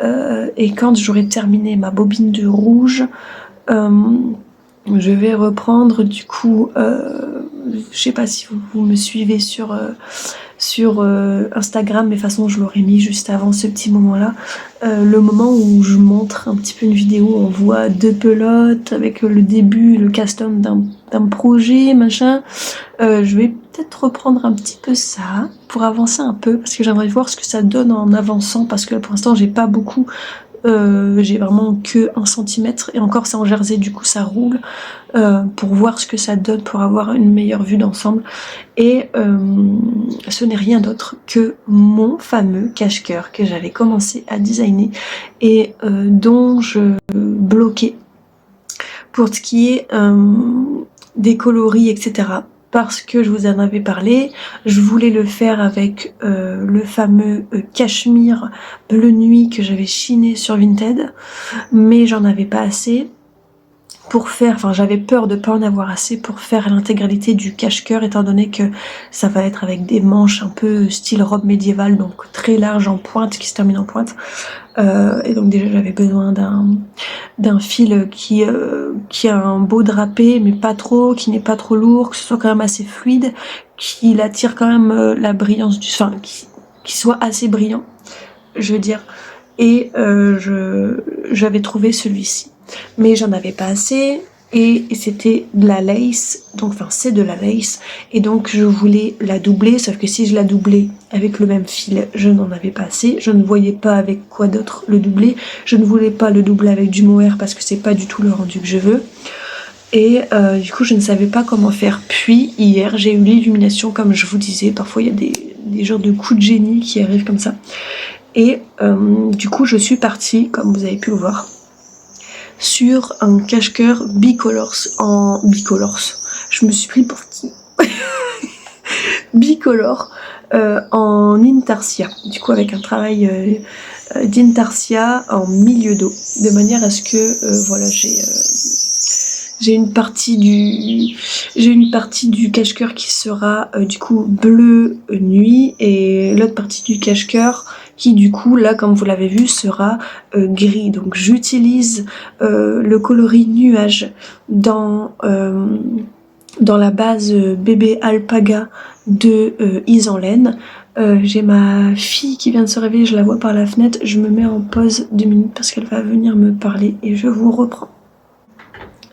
et quand j'aurai terminé ma bobine de rouge, je vais reprendre du coup, je sais pas si vous me suivez sur Instagram, mais de toute façon je l'aurais mis juste avant ce petit moment là, le moment où je montre un petit peu une vidéo où on voit 2 pelotes avec le début, le custom d'un projet machin. Je vais peut-être reprendre un petit peu ça pour avancer un peu parce que j'aimerais voir ce que ça donne en avançant, parce que pour l'instant j'ai pas beaucoup j'ai vraiment que 1 centimètre et encore c'est en jersey, du coup ça roule pour voir ce que ça donne, pour avoir une meilleure vue d'ensemble. Et ce n'est rien d'autre que mon fameux cache-cœur que j'avais commencé à designer et dont je bloquais pour ce qui est des coloris, etc. Parce que je vous en avais parlé, je voulais le faire avec le fameux cachemire bleu nuit que j'avais chiné sur Vinted, mais j'en avais pas assez pour faire, enfin j'avais peur de pas en avoir assez pour faire l'intégralité du cache-cœur, étant donné que ça va être avec des manches un peu style robe médiévale, donc très large en pointe, qui se termine en pointe. Et donc déjà j'avais besoin d'un fil qui a un beau drapé, mais pas trop, qui n'est pas trop lourd, que ce soit quand même assez fluide, qu'il attire quand même la brillance du, enfin, qui soit assez brillant, je veux dire. Et j'avais trouvé celui-ci, mais j'en avais pas assez. Et c'était de la lace, donc enfin c'est de la lace, et donc je voulais la doubler, sauf que si je la doublais avec le même fil, je n'en avais pas assez, je ne voyais pas avec quoi d'autre le doubler, je ne voulais pas le doubler avec du mohair parce que c'est pas du tout le rendu que je veux, et du coup je ne savais pas comment faire. Puis hier j'ai eu l'illumination, comme je vous disais, parfois il y a des genres de coups de génie qui arrivent comme ça, et du coup je suis partie, comme vous avez pu le voir, sur un cache-cœur bicolors en bicolors. Je me suis pris pour qui? Bicolore en intarsia. Du coup avec un travail d'intarsia en milieu dos, de manière à ce que voilà j'ai une partie du cache-cœur qui sera du coup bleu nuit et l'autre partie du cache-cœur qui du coup là comme vous l'avez vu sera gris. Donc j'utilise le coloris nuage dans la base bébé alpaga de Isenlaine. J'ai ma fille qui vient de se réveiller, je la vois par la fenêtre, je me mets en pause 2 minutes parce qu'elle va venir me parler et je vous reprends.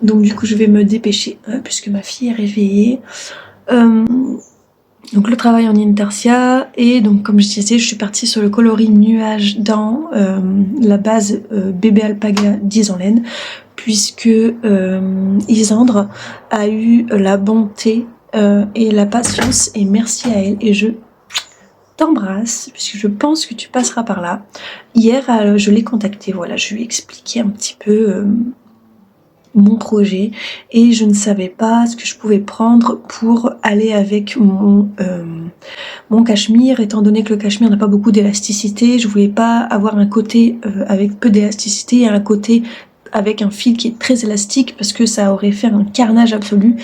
Donc du coup je vais me dépêcher puisque ma fille est réveillée. Donc le travail en intarsia, et donc comme je disais, je suis partie sur le coloris nuage dans la base bébé alpaga d'Isenlaine, puisque Isandre a eu la bonté et la patience, et merci à elle, et je t'embrasse, puisque je pense que tu passeras par là. Hier, je l'ai contactée, voilà, je lui ai expliqué un petit peu mon projet, et je ne savais pas ce que je pouvais prendre pour aller avec mon cachemire, étant donné que le cachemire n'a pas beaucoup d'élasticité. Je voulais pas avoir un côté avec peu d'élasticité et un côté avec un fil qui est très élastique, parce que ça aurait fait un carnage absolu.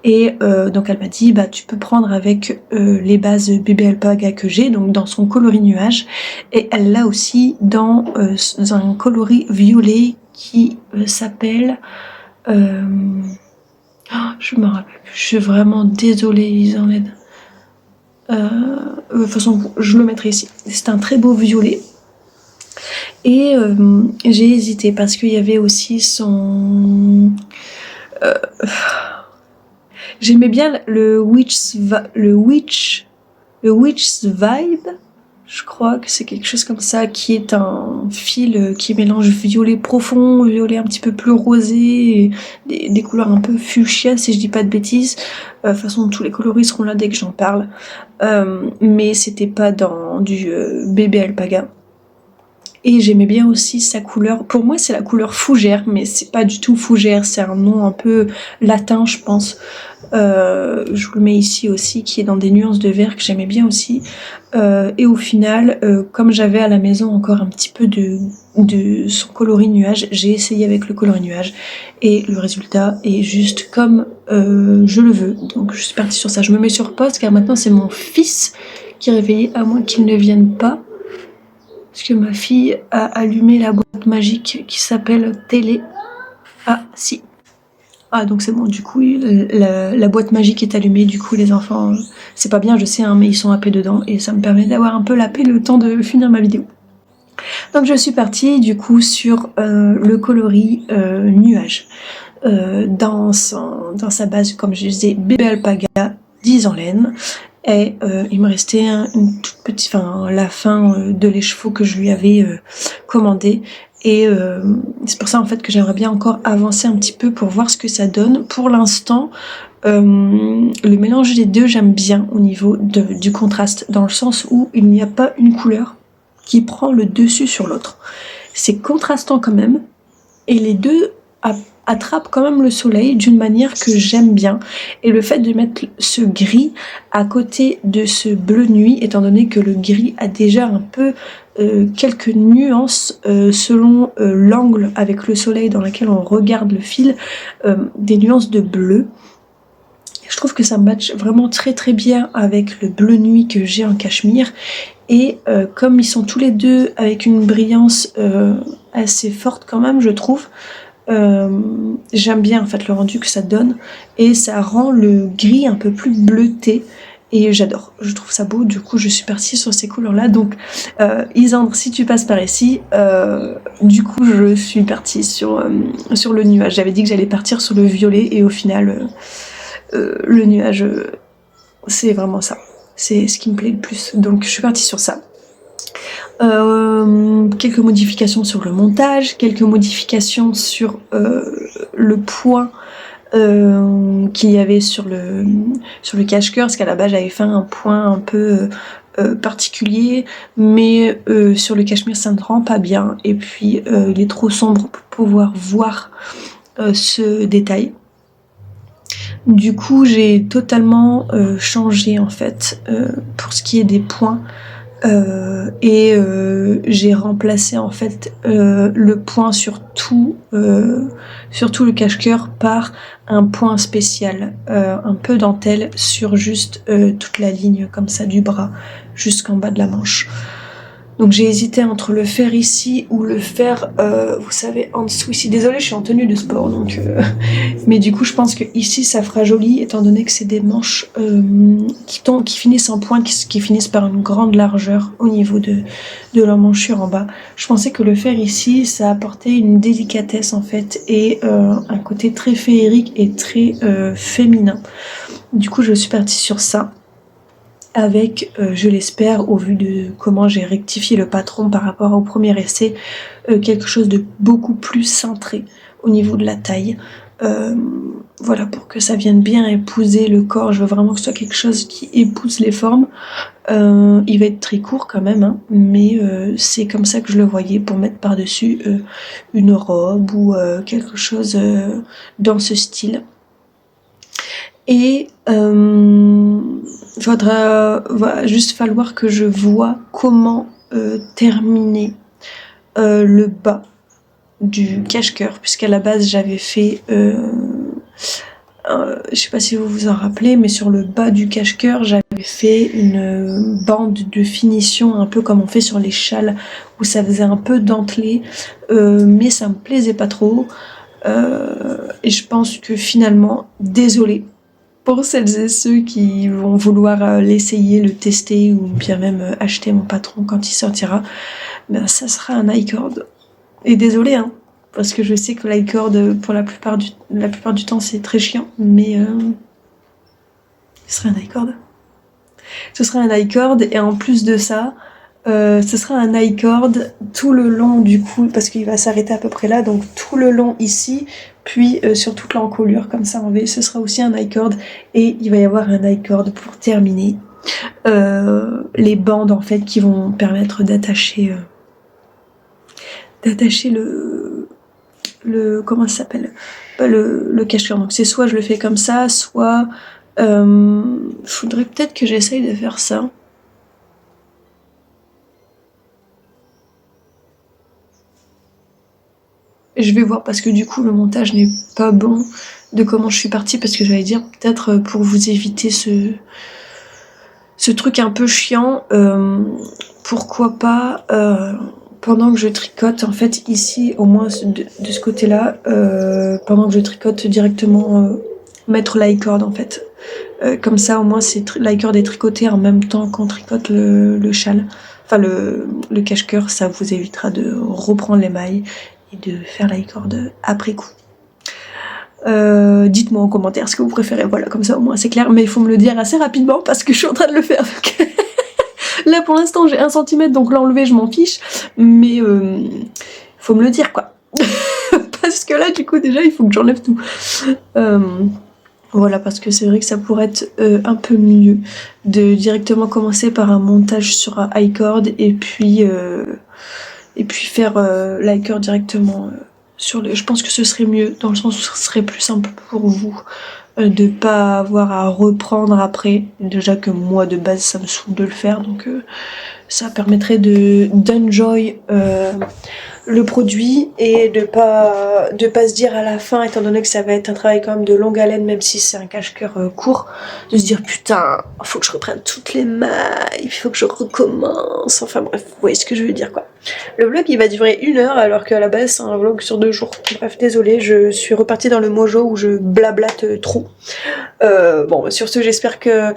Et donc elle m'a dit bah tu peux prendre avec les bases bébé alpaga que j'ai, donc dans son coloris nuage, et elle l'a aussi dans un coloris violet qui s'appelle je me rappelle plus, je suis vraiment désolée Isenlaine. De toute façon je le mettrai ici. C'est un très beau violet. Et j'ai hésité parce qu'il y avait aussi son... j'aimais bien le witch's vibe. Je crois que c'est quelque chose comme ça, qui est un fil qui mélange violet profond, violet un petit peu plus rosé, et des couleurs un peu fuchsia si je dis pas de bêtises. De toute façon tous les coloris seront là dès que j'en parle. Mais c'était pas dans du bébé alpaga. Et j'aimais bien aussi sa couleur. Pour moi c'est la couleur fougère, mais c'est pas du tout fougère, c'est un nom un peu latin je pense. Je vous le mets ici aussi, qui est dans des nuances de vert que j'aimais bien aussi. Et au final, comme j'avais à la maison encore un petit peu de son coloris nuage, j'ai essayé avec le coloris nuage et le résultat est juste comme je le veux. Donc je suis partie sur ça. Je me mets sur pause car maintenant c'est mon fils qui est réveillé, à moins qu'il ne vienne pas. Parce que ma fille a allumé la boîte magique qui s'appelle télé. Ah si. Ah donc c'est bon, du coup la boîte magique est allumée, du coup les enfants, c'est pas bien je sais hein, mais ils sont happés dedans et ça me permet d'avoir un peu la paix le temps de finir ma vidéo. Donc je suis partie du coup sur le coloris nuage dans sa base, comme je disais, bébé alpaga d'Isenlaine. Et il me restait une toute petite, la fin de l'écheveau que je lui avais commandé. Et c'est pour ça en fait que j'aimerais bien encore avancer un petit peu pour voir ce que ça donne. Pour l'instant, le mélange des deux j'aime bien au niveau du contraste, dans le sens où il n'y a pas une couleur qui prend le dessus sur l'autre. C'est contrastant quand même, et les deux attrapent quand même le soleil d'une manière que j'aime bien. Et le fait de mettre ce gris à côté de ce bleu nuit, étant donné que le gris a déjà un peu quelques nuances selon l'angle avec le soleil dans lequel on regarde le fil, des nuances de bleu. Je trouve que ça match vraiment très très bien avec le bleu nuit que j'ai en cachemire. Et comme ils sont tous les deux avec une brillance assez forte quand même, je trouve, j'aime bien en fait le rendu que ça donne. Et ça rend le gris un peu plus bleuté. Et j'adore, je trouve ça beau, du coup je suis partie sur ces couleurs-là. Donc Isandre, si tu passes par ici, du coup je suis partie sur le nuage. J'avais dit que j'allais partir sur le violet et au final le nuage, c'est vraiment ça. C'est ce qui me plaît le plus. Donc je suis partie sur ça. Quelques modifications sur le montage, quelques modifications sur le point qu'il y avait sur le cache-cœur, parce qu'à la base j'avais fait un point un peu particulier, mais sur le cachemire ça ne rend pas bien, et puis il est trop sombre pour pouvoir voir ce détail. Du coup j'ai totalement changé en fait pour ce qui est des points. J'ai remplacé en fait le point sur tout le cache-cœur par un point spécial, un peu dentelle sur juste toute la ligne comme ça du bras jusqu'en bas de la manche. Donc j'ai hésité entre le faire ici ou le faire, vous savez, en dessous ici. Désolée, je suis en tenue de sport, donc mais du coup je pense que ici ça fera joli, étant donné que c'est des manches qui finissent en point, qui finissent par une grande largeur au niveau de leur manchure en bas. Je pensais que le faire ici, ça apportait une délicatesse en fait, et un côté très féerique et très féminin. Du coup je suis partie sur ça. Avec, je l'espère, au vu de comment j'ai rectifié le patron par rapport au premier essai, quelque chose de beaucoup plus cintré au niveau de la taille. Voilà, pour que ça vienne bien épouser le corps. Je veux vraiment que ce soit quelque chose qui épouse les formes. Il va être très court quand même, hein, mais c'est comme ça que je le voyais, pour mettre par-dessus une robe ou quelque chose dans ce style. Et va juste falloir que je vois comment terminer le bas du cache-cœur, puisqu'à la base j'avais fait je sais pas si vous vous en rappelez, mais sur le bas du cache-cœur j'avais fait une bande de finition un peu comme on fait sur les châles, où ça faisait un peu dentelé, mais ça me plaisait pas trop, et je pense que finalement, désolée pour celles et ceux qui vont vouloir l'essayer, le tester, ou bien même acheter mon patron quand il sortira, ben ça sera un iCord. Et désolé, hein, parce que je sais que l'iCord, pour la plupart du temps, c'est très chiant, mais ce sera un iCord. Ce sera un iCord, et en plus de ça, ce sera un iCord tout le long du coup, parce qu'il va s'arrêter à peu près là, donc tout le long ici, puis sur toute l'encolure comme ça en V, ce sera aussi un iCord, et il va y avoir un iCord pour terminer les bandes en fait qui vont permettre d'attacher le comment ça s'appelle, le cache-cœur. Donc c'est soit je le fais comme ça, soit faudrait peut-être que j'essaye de faire ça. Je vais voir, parce que du coup le montage n'est pas bon de comment je suis partie, parce que j'allais dire peut-être pour vous éviter ce truc un peu chiant, pourquoi pas pendant que je tricote, en fait ici au moins de ce côté là, pendant que je tricote directement mettre l'iCord en fait, comme ça au moins l'iCord est tricoté en même temps qu'on tricote le châle, enfin le cache-cœur. Ça vous évitera de reprendre les mailles et de faire l'iCord après coup. Dites-moi en commentaire ce que vous préférez, voilà, comme ça au moins c'est clair, mais il faut me le dire assez rapidement parce que je suis en train de le faire. Là pour l'instant j'ai 1 cm, donc l'enlever je m'en fiche, mais faut me le dire quoi. Parce que là du coup déjà il faut que j'enlève tout. Voilà, parce que c'est vrai que ça pourrait être un peu mieux de directement commencer par un montage sur iCord et puis faire l'iCord directement sur le... Je pense que ce serait mieux, dans le sens où ce serait plus simple pour vous de pas avoir à reprendre après. Déjà que moi de base ça me saoule de le faire, donc ça permettrait d'enjoy le produit et de pas se dire à la fin, étant donné que ça va être un travail quand même de longue haleine, même si c'est un cache-cœur court, de se dire putain, faut que je reprenne toutes les mailles, il faut que je recommence, enfin bref, vous voyez ce que je veux dire quoi. Le vlog il va durer 1 heure alors qu'à la base c'est un vlog sur 2 jours. Bref, désolée, je suis repartie dans le mojo où je blablate trop. Bon, sur ce, j'espère que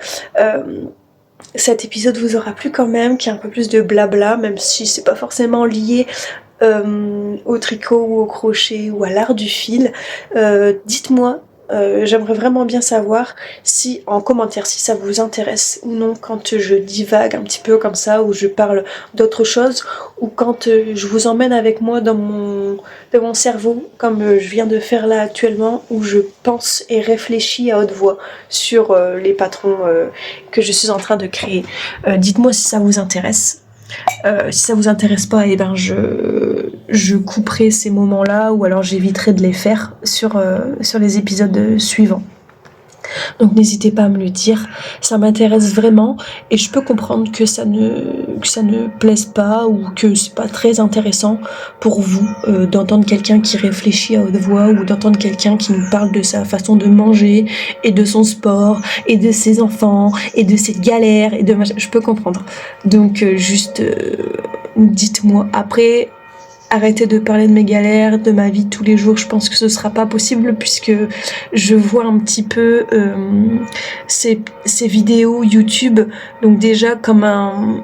cet épisode vous aura plu quand même, qu'il y a un peu plus de blabla, même si c'est pas forcément lié au tricot ou au crochet ou à l'art du fil. Dites-moi, j'aimerais vraiment bien savoir si en commentaire si ça vous intéresse ou non quand je divague un petit peu comme ça, ou je parle d'autre chose, ou quand je vous emmène avec moi dans mon cerveau comme je viens de faire là actuellement, où je pense et réfléchis à haute voix sur les patrons que je suis en train de créer. Dites-moi si ça vous intéresse. Si ça vous intéresse pas, eh ben je couperai ces moments-là, ou alors j'éviterai de les faire sur les épisodes suivants. Donc n'hésitez pas à me le dire, ça m'intéresse vraiment, et je peux comprendre que ça ne plaise pas, ou que c'est pas très intéressant pour vous d'entendre quelqu'un qui réfléchit à haute voix, ou d'entendre quelqu'un qui nous parle de sa façon de manger, et de son sport, et de ses enfants, et de ses galères, et de machin. Je peux comprendre. Donc juste dites-moi. Après, arrêtez de parler de mes galères, de ma vie de tous les jours. Je pense que ce sera pas possible, puisque je vois un petit peu ces vidéos YouTube, donc déjà comme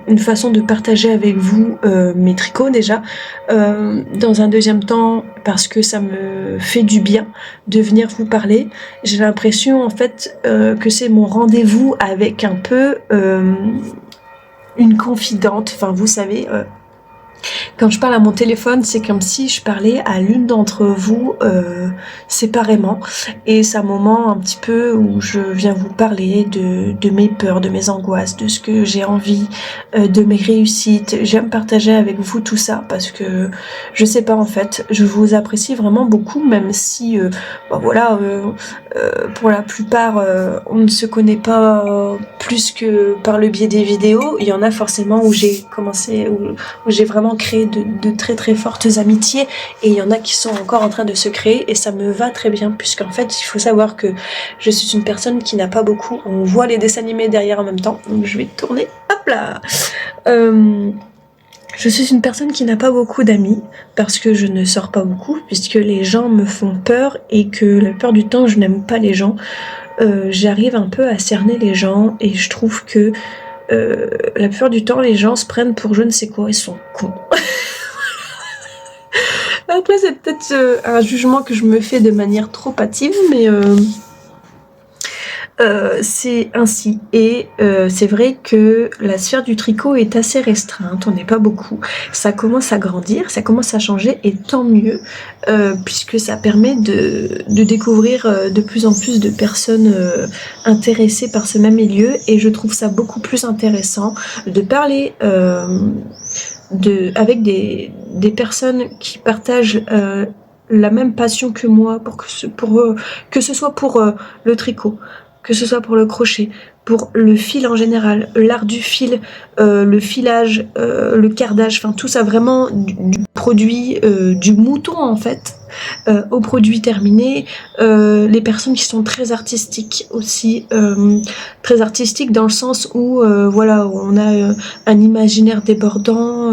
une façon de partager avec vous mes tricots déjà. Dans un deuxième temps, parce que ça me fait du bien de venir vous parler. J'ai l'impression en fait que c'est mon rendez-vous avec un peu une confidente. Enfin, vous savez... Quand je parle à mon téléphone, c'est comme si je parlais à l'une d'entre vous séparément, et c'est un moment un petit peu où je viens vous parler de mes peurs, de mes angoisses, de ce que j'ai envie, de mes réussites. J'aime partager avec vous tout ça parce que je sais pas, en fait, je vous apprécie vraiment beaucoup, même si voilà, pour la plupart on ne se connaît pas plus que par le biais des vidéos. Il y en a forcément où j'ai commencé, où j'ai vraiment créé de très très fortes amitiés, et il y en a qui sont encore en train de se créer, et ça me va très bien, puisqu'en fait il faut savoir que je suis une personne qui n'a pas beaucoup, on voit les dessins animés derrière en même temps, donc je vais tourner, hop là. Je suis une personne qui n'a pas beaucoup d'amis, parce que je ne sors pas beaucoup, puisque les gens me font peur, et que la plupart du temps je n'aime pas les gens. J'arrive un peu à cerner les gens, et je trouve que la plupart du temps les gens se prennent pour je ne sais quoi, ils sont cons. Après c'est peut-être un jugement que je me fais de manière trop hâtive, mais c'est ainsi. Et c'est vrai que la sphère du tricot est assez restreinte, on n'est pas beaucoup. Ça commence à grandir, ça commence à changer, et tant mieux, puisque ça permet de découvrir de plus en plus de personnes intéressées par ce même milieu, et je trouve ça beaucoup plus intéressant de parler avec des personnes qui partagent la même passion que moi, que ce soit pour le tricot, que ce soit pour le crochet, pour le fil en général, l'art du fil, le filage, le cardage, enfin tout ça, vraiment du produit, du mouton en fait, au produit terminé. Les personnes qui sont très artistiques aussi, très artistiques dans le sens où voilà, on a un imaginaire débordant,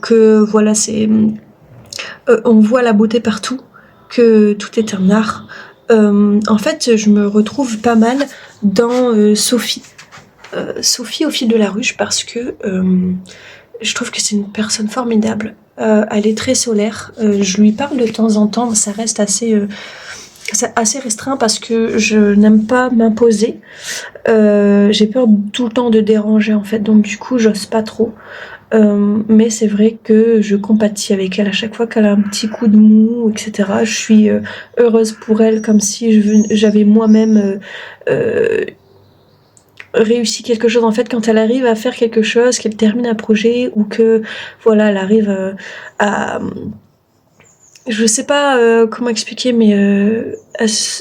que voilà, on voit la beauté partout, que tout est un art. En fait, je me retrouve pas mal dans Sophie. Sophie au fil de la ruche, parce que je trouve que c'est une personne formidable. Elle est très solaire. Je lui parle de temps en temps, mais ça reste assez restreint, parce que je n'aime pas m'imposer. J'ai peur tout le temps de déranger en fait, donc du coup j'ose pas trop. mais c'est vrai que je compatis avec elle à chaque fois qu'elle a un petit coup de mou, etc. Je suis heureuse pour elle, comme si j'avais moi-même réussi quelque chose. En fait, quand elle arrive à faire quelque chose, qu'elle termine un projet, ou que voilà, elle arrive à je sais pas comment expliquer, mais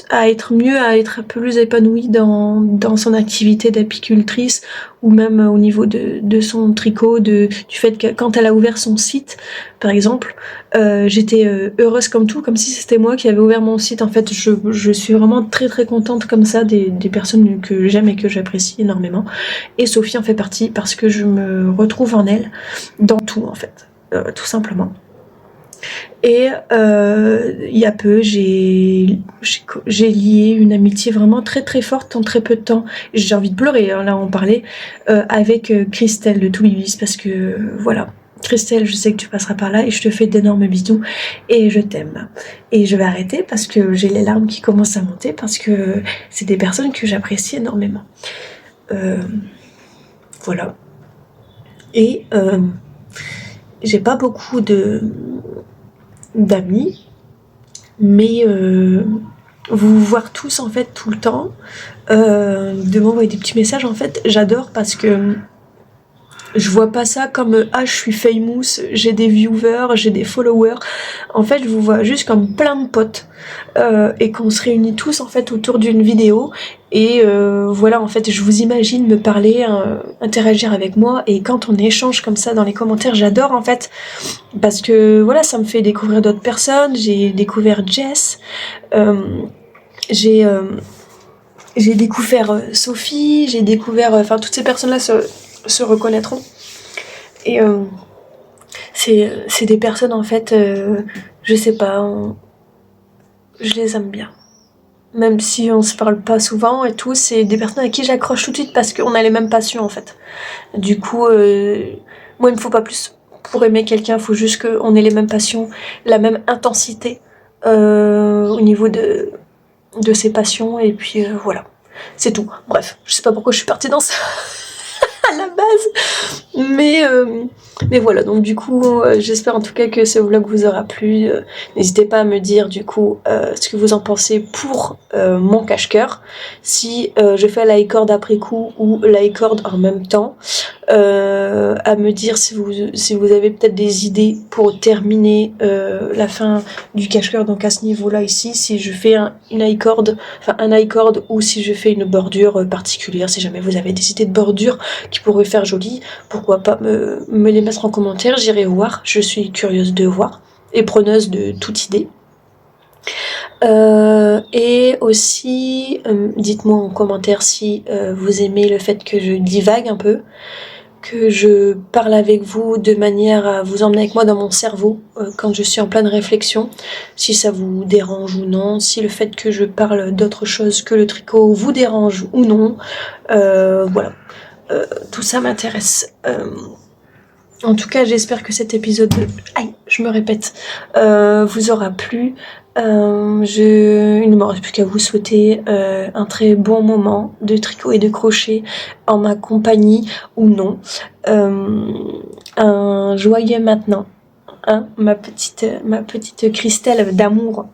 à être mieux, à être un peu plus épanouie dans son activité d'apicultrice, ou même au niveau de son tricot, du fait que quand elle a ouvert son site, par exemple, j'étais heureuse comme tout, comme si c'était moi qui avais ouvert mon site. En fait, je suis vraiment très très contente comme ça des personnes que j'aime et que j'apprécie énormément. Et Sophie en fait partie parce que je me retrouve en elle dans tout, en fait, tout simplement. Et il y a peu, j'ai lié une amitié vraiment très très forte en très peu de temps. J'ai envie de pleurer, hein, là on parlait, avec Christelle de Toubibis, parce que voilà, Christelle, je sais que tu passeras par là et je te fais d'énormes bisous et je t'aime. Et je vais arrêter parce que j'ai les larmes qui commencent à monter, parce que c'est des personnes que j'apprécie énormément. Voilà. Et j'ai pas beaucoup d'amis, mais vous voir tous en fait tout le temps, de m'envoyer des petits messages, en fait j'adore, parce que je vois pas ça comme je suis famous, j'ai des viewers, j'ai des followers. En fait, je vous vois juste comme plein de potes, et qu'on se réunit tous en fait autour d'une vidéo. Et voilà, en fait, je vous imagine me parler, interagir avec moi. Et quand on échange comme ça dans les commentaires, j'adore en fait, parce que voilà, ça me fait découvrir d'autres personnes. J'ai découvert Jess, j'ai découvert Sophie, j'ai découvert, enfin toutes ces personnes-là se reconnaîtront. Et c'est des personnes en fait, je sais pas, je les aime bien. Même si on se parle pas souvent et tout, c'est des personnes à qui j'accroche tout de suite parce qu'on a les mêmes passions en fait. Du coup, moi il me faut pas plus pour aimer quelqu'un, il faut juste qu'on ait les mêmes passions, la même intensité au niveau de ses passions, et puis voilà. C'est tout. Bref, je sais pas pourquoi je suis partie dans ça à la base, mais voilà. Donc du coup, j'espère en tout cas que ce vlog vous aura plu. N'hésitez pas à me dire du coup ce que vous en pensez pour mon cache-cœur, si je fais la corde après coup ou la corde en même temps. À me dire si vous avez peut-être des idées pour terminer la fin du cache-cœur, donc à ce niveau-là ici, si je fais un high-cord, ou si je fais une bordure particulière. Si jamais vous avez des idées de bordure qui pourraient faire joli, pourquoi pas me les mettre en commentaire, j'irai voir, je suis curieuse de voir et preneuse de toute idée. Et aussi, dites-moi en commentaire si vous aimez le fait que je divague un peu, que je parle avec vous de manière à vous emmener avec moi dans mon cerveau quand je suis en pleine réflexion, si ça vous dérange ou non, si le fait que je parle d'autre chose que le tricot vous dérange ou non, voilà, tout ça m'intéresse. En tout cas, j'espère que cet épisode, aïe, je me répète, vous aura plu. Il ne me reste plus qu'à vous souhaiter un très bon moment de tricot et de crochet en ma compagnie ou non. Un joyeux maintenant, hein, ma petite Christelle d'amour.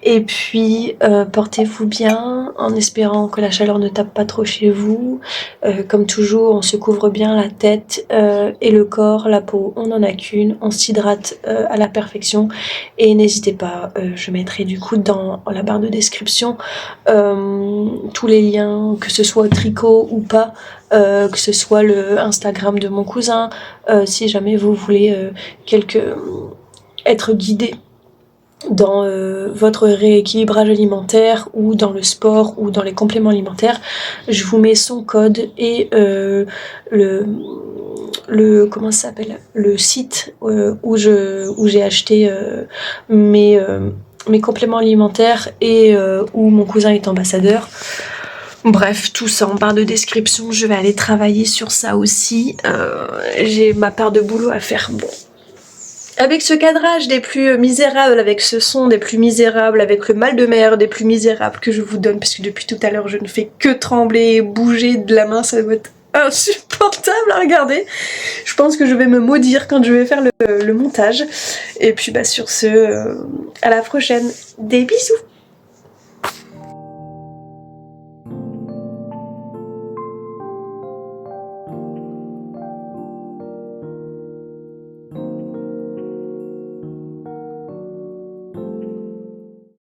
Et puis portez-vous bien, en espérant que la chaleur ne tape pas trop chez vous. Comme toujours, on se couvre bien la tête et le corps, la peau, on n'en a qu'une, on s'hydrate à la perfection. Et n'hésitez pas, je mettrai du coup dans la barre de description tous les liens, que ce soit tricot ou pas, que ce soit le Instagram de mon cousin, si jamais vous voulez être guidé dans votre rééquilibrage alimentaire, ou dans le sport, ou dans les compléments alimentaires. Je vous mets son code et comment ça s'appelle, le site où j'ai acheté mes compléments alimentaires, et où mon cousin est ambassadeur. Bref, tout ça en barre de description. Je vais aller travailler sur ça aussi. J'ai ma part de boulot à faire. Bon, avec ce cadrage des plus misérables, avec ce son des plus misérables, avec le mal de mer des plus misérables que je vous donne, parce que depuis tout à l'heure je ne fais que trembler et bouger de la main, ça doit être insupportable à regarder. Je pense que je vais me maudire quand je vais faire le montage. Et puis bah sur ce, à la prochaine. Des bisous.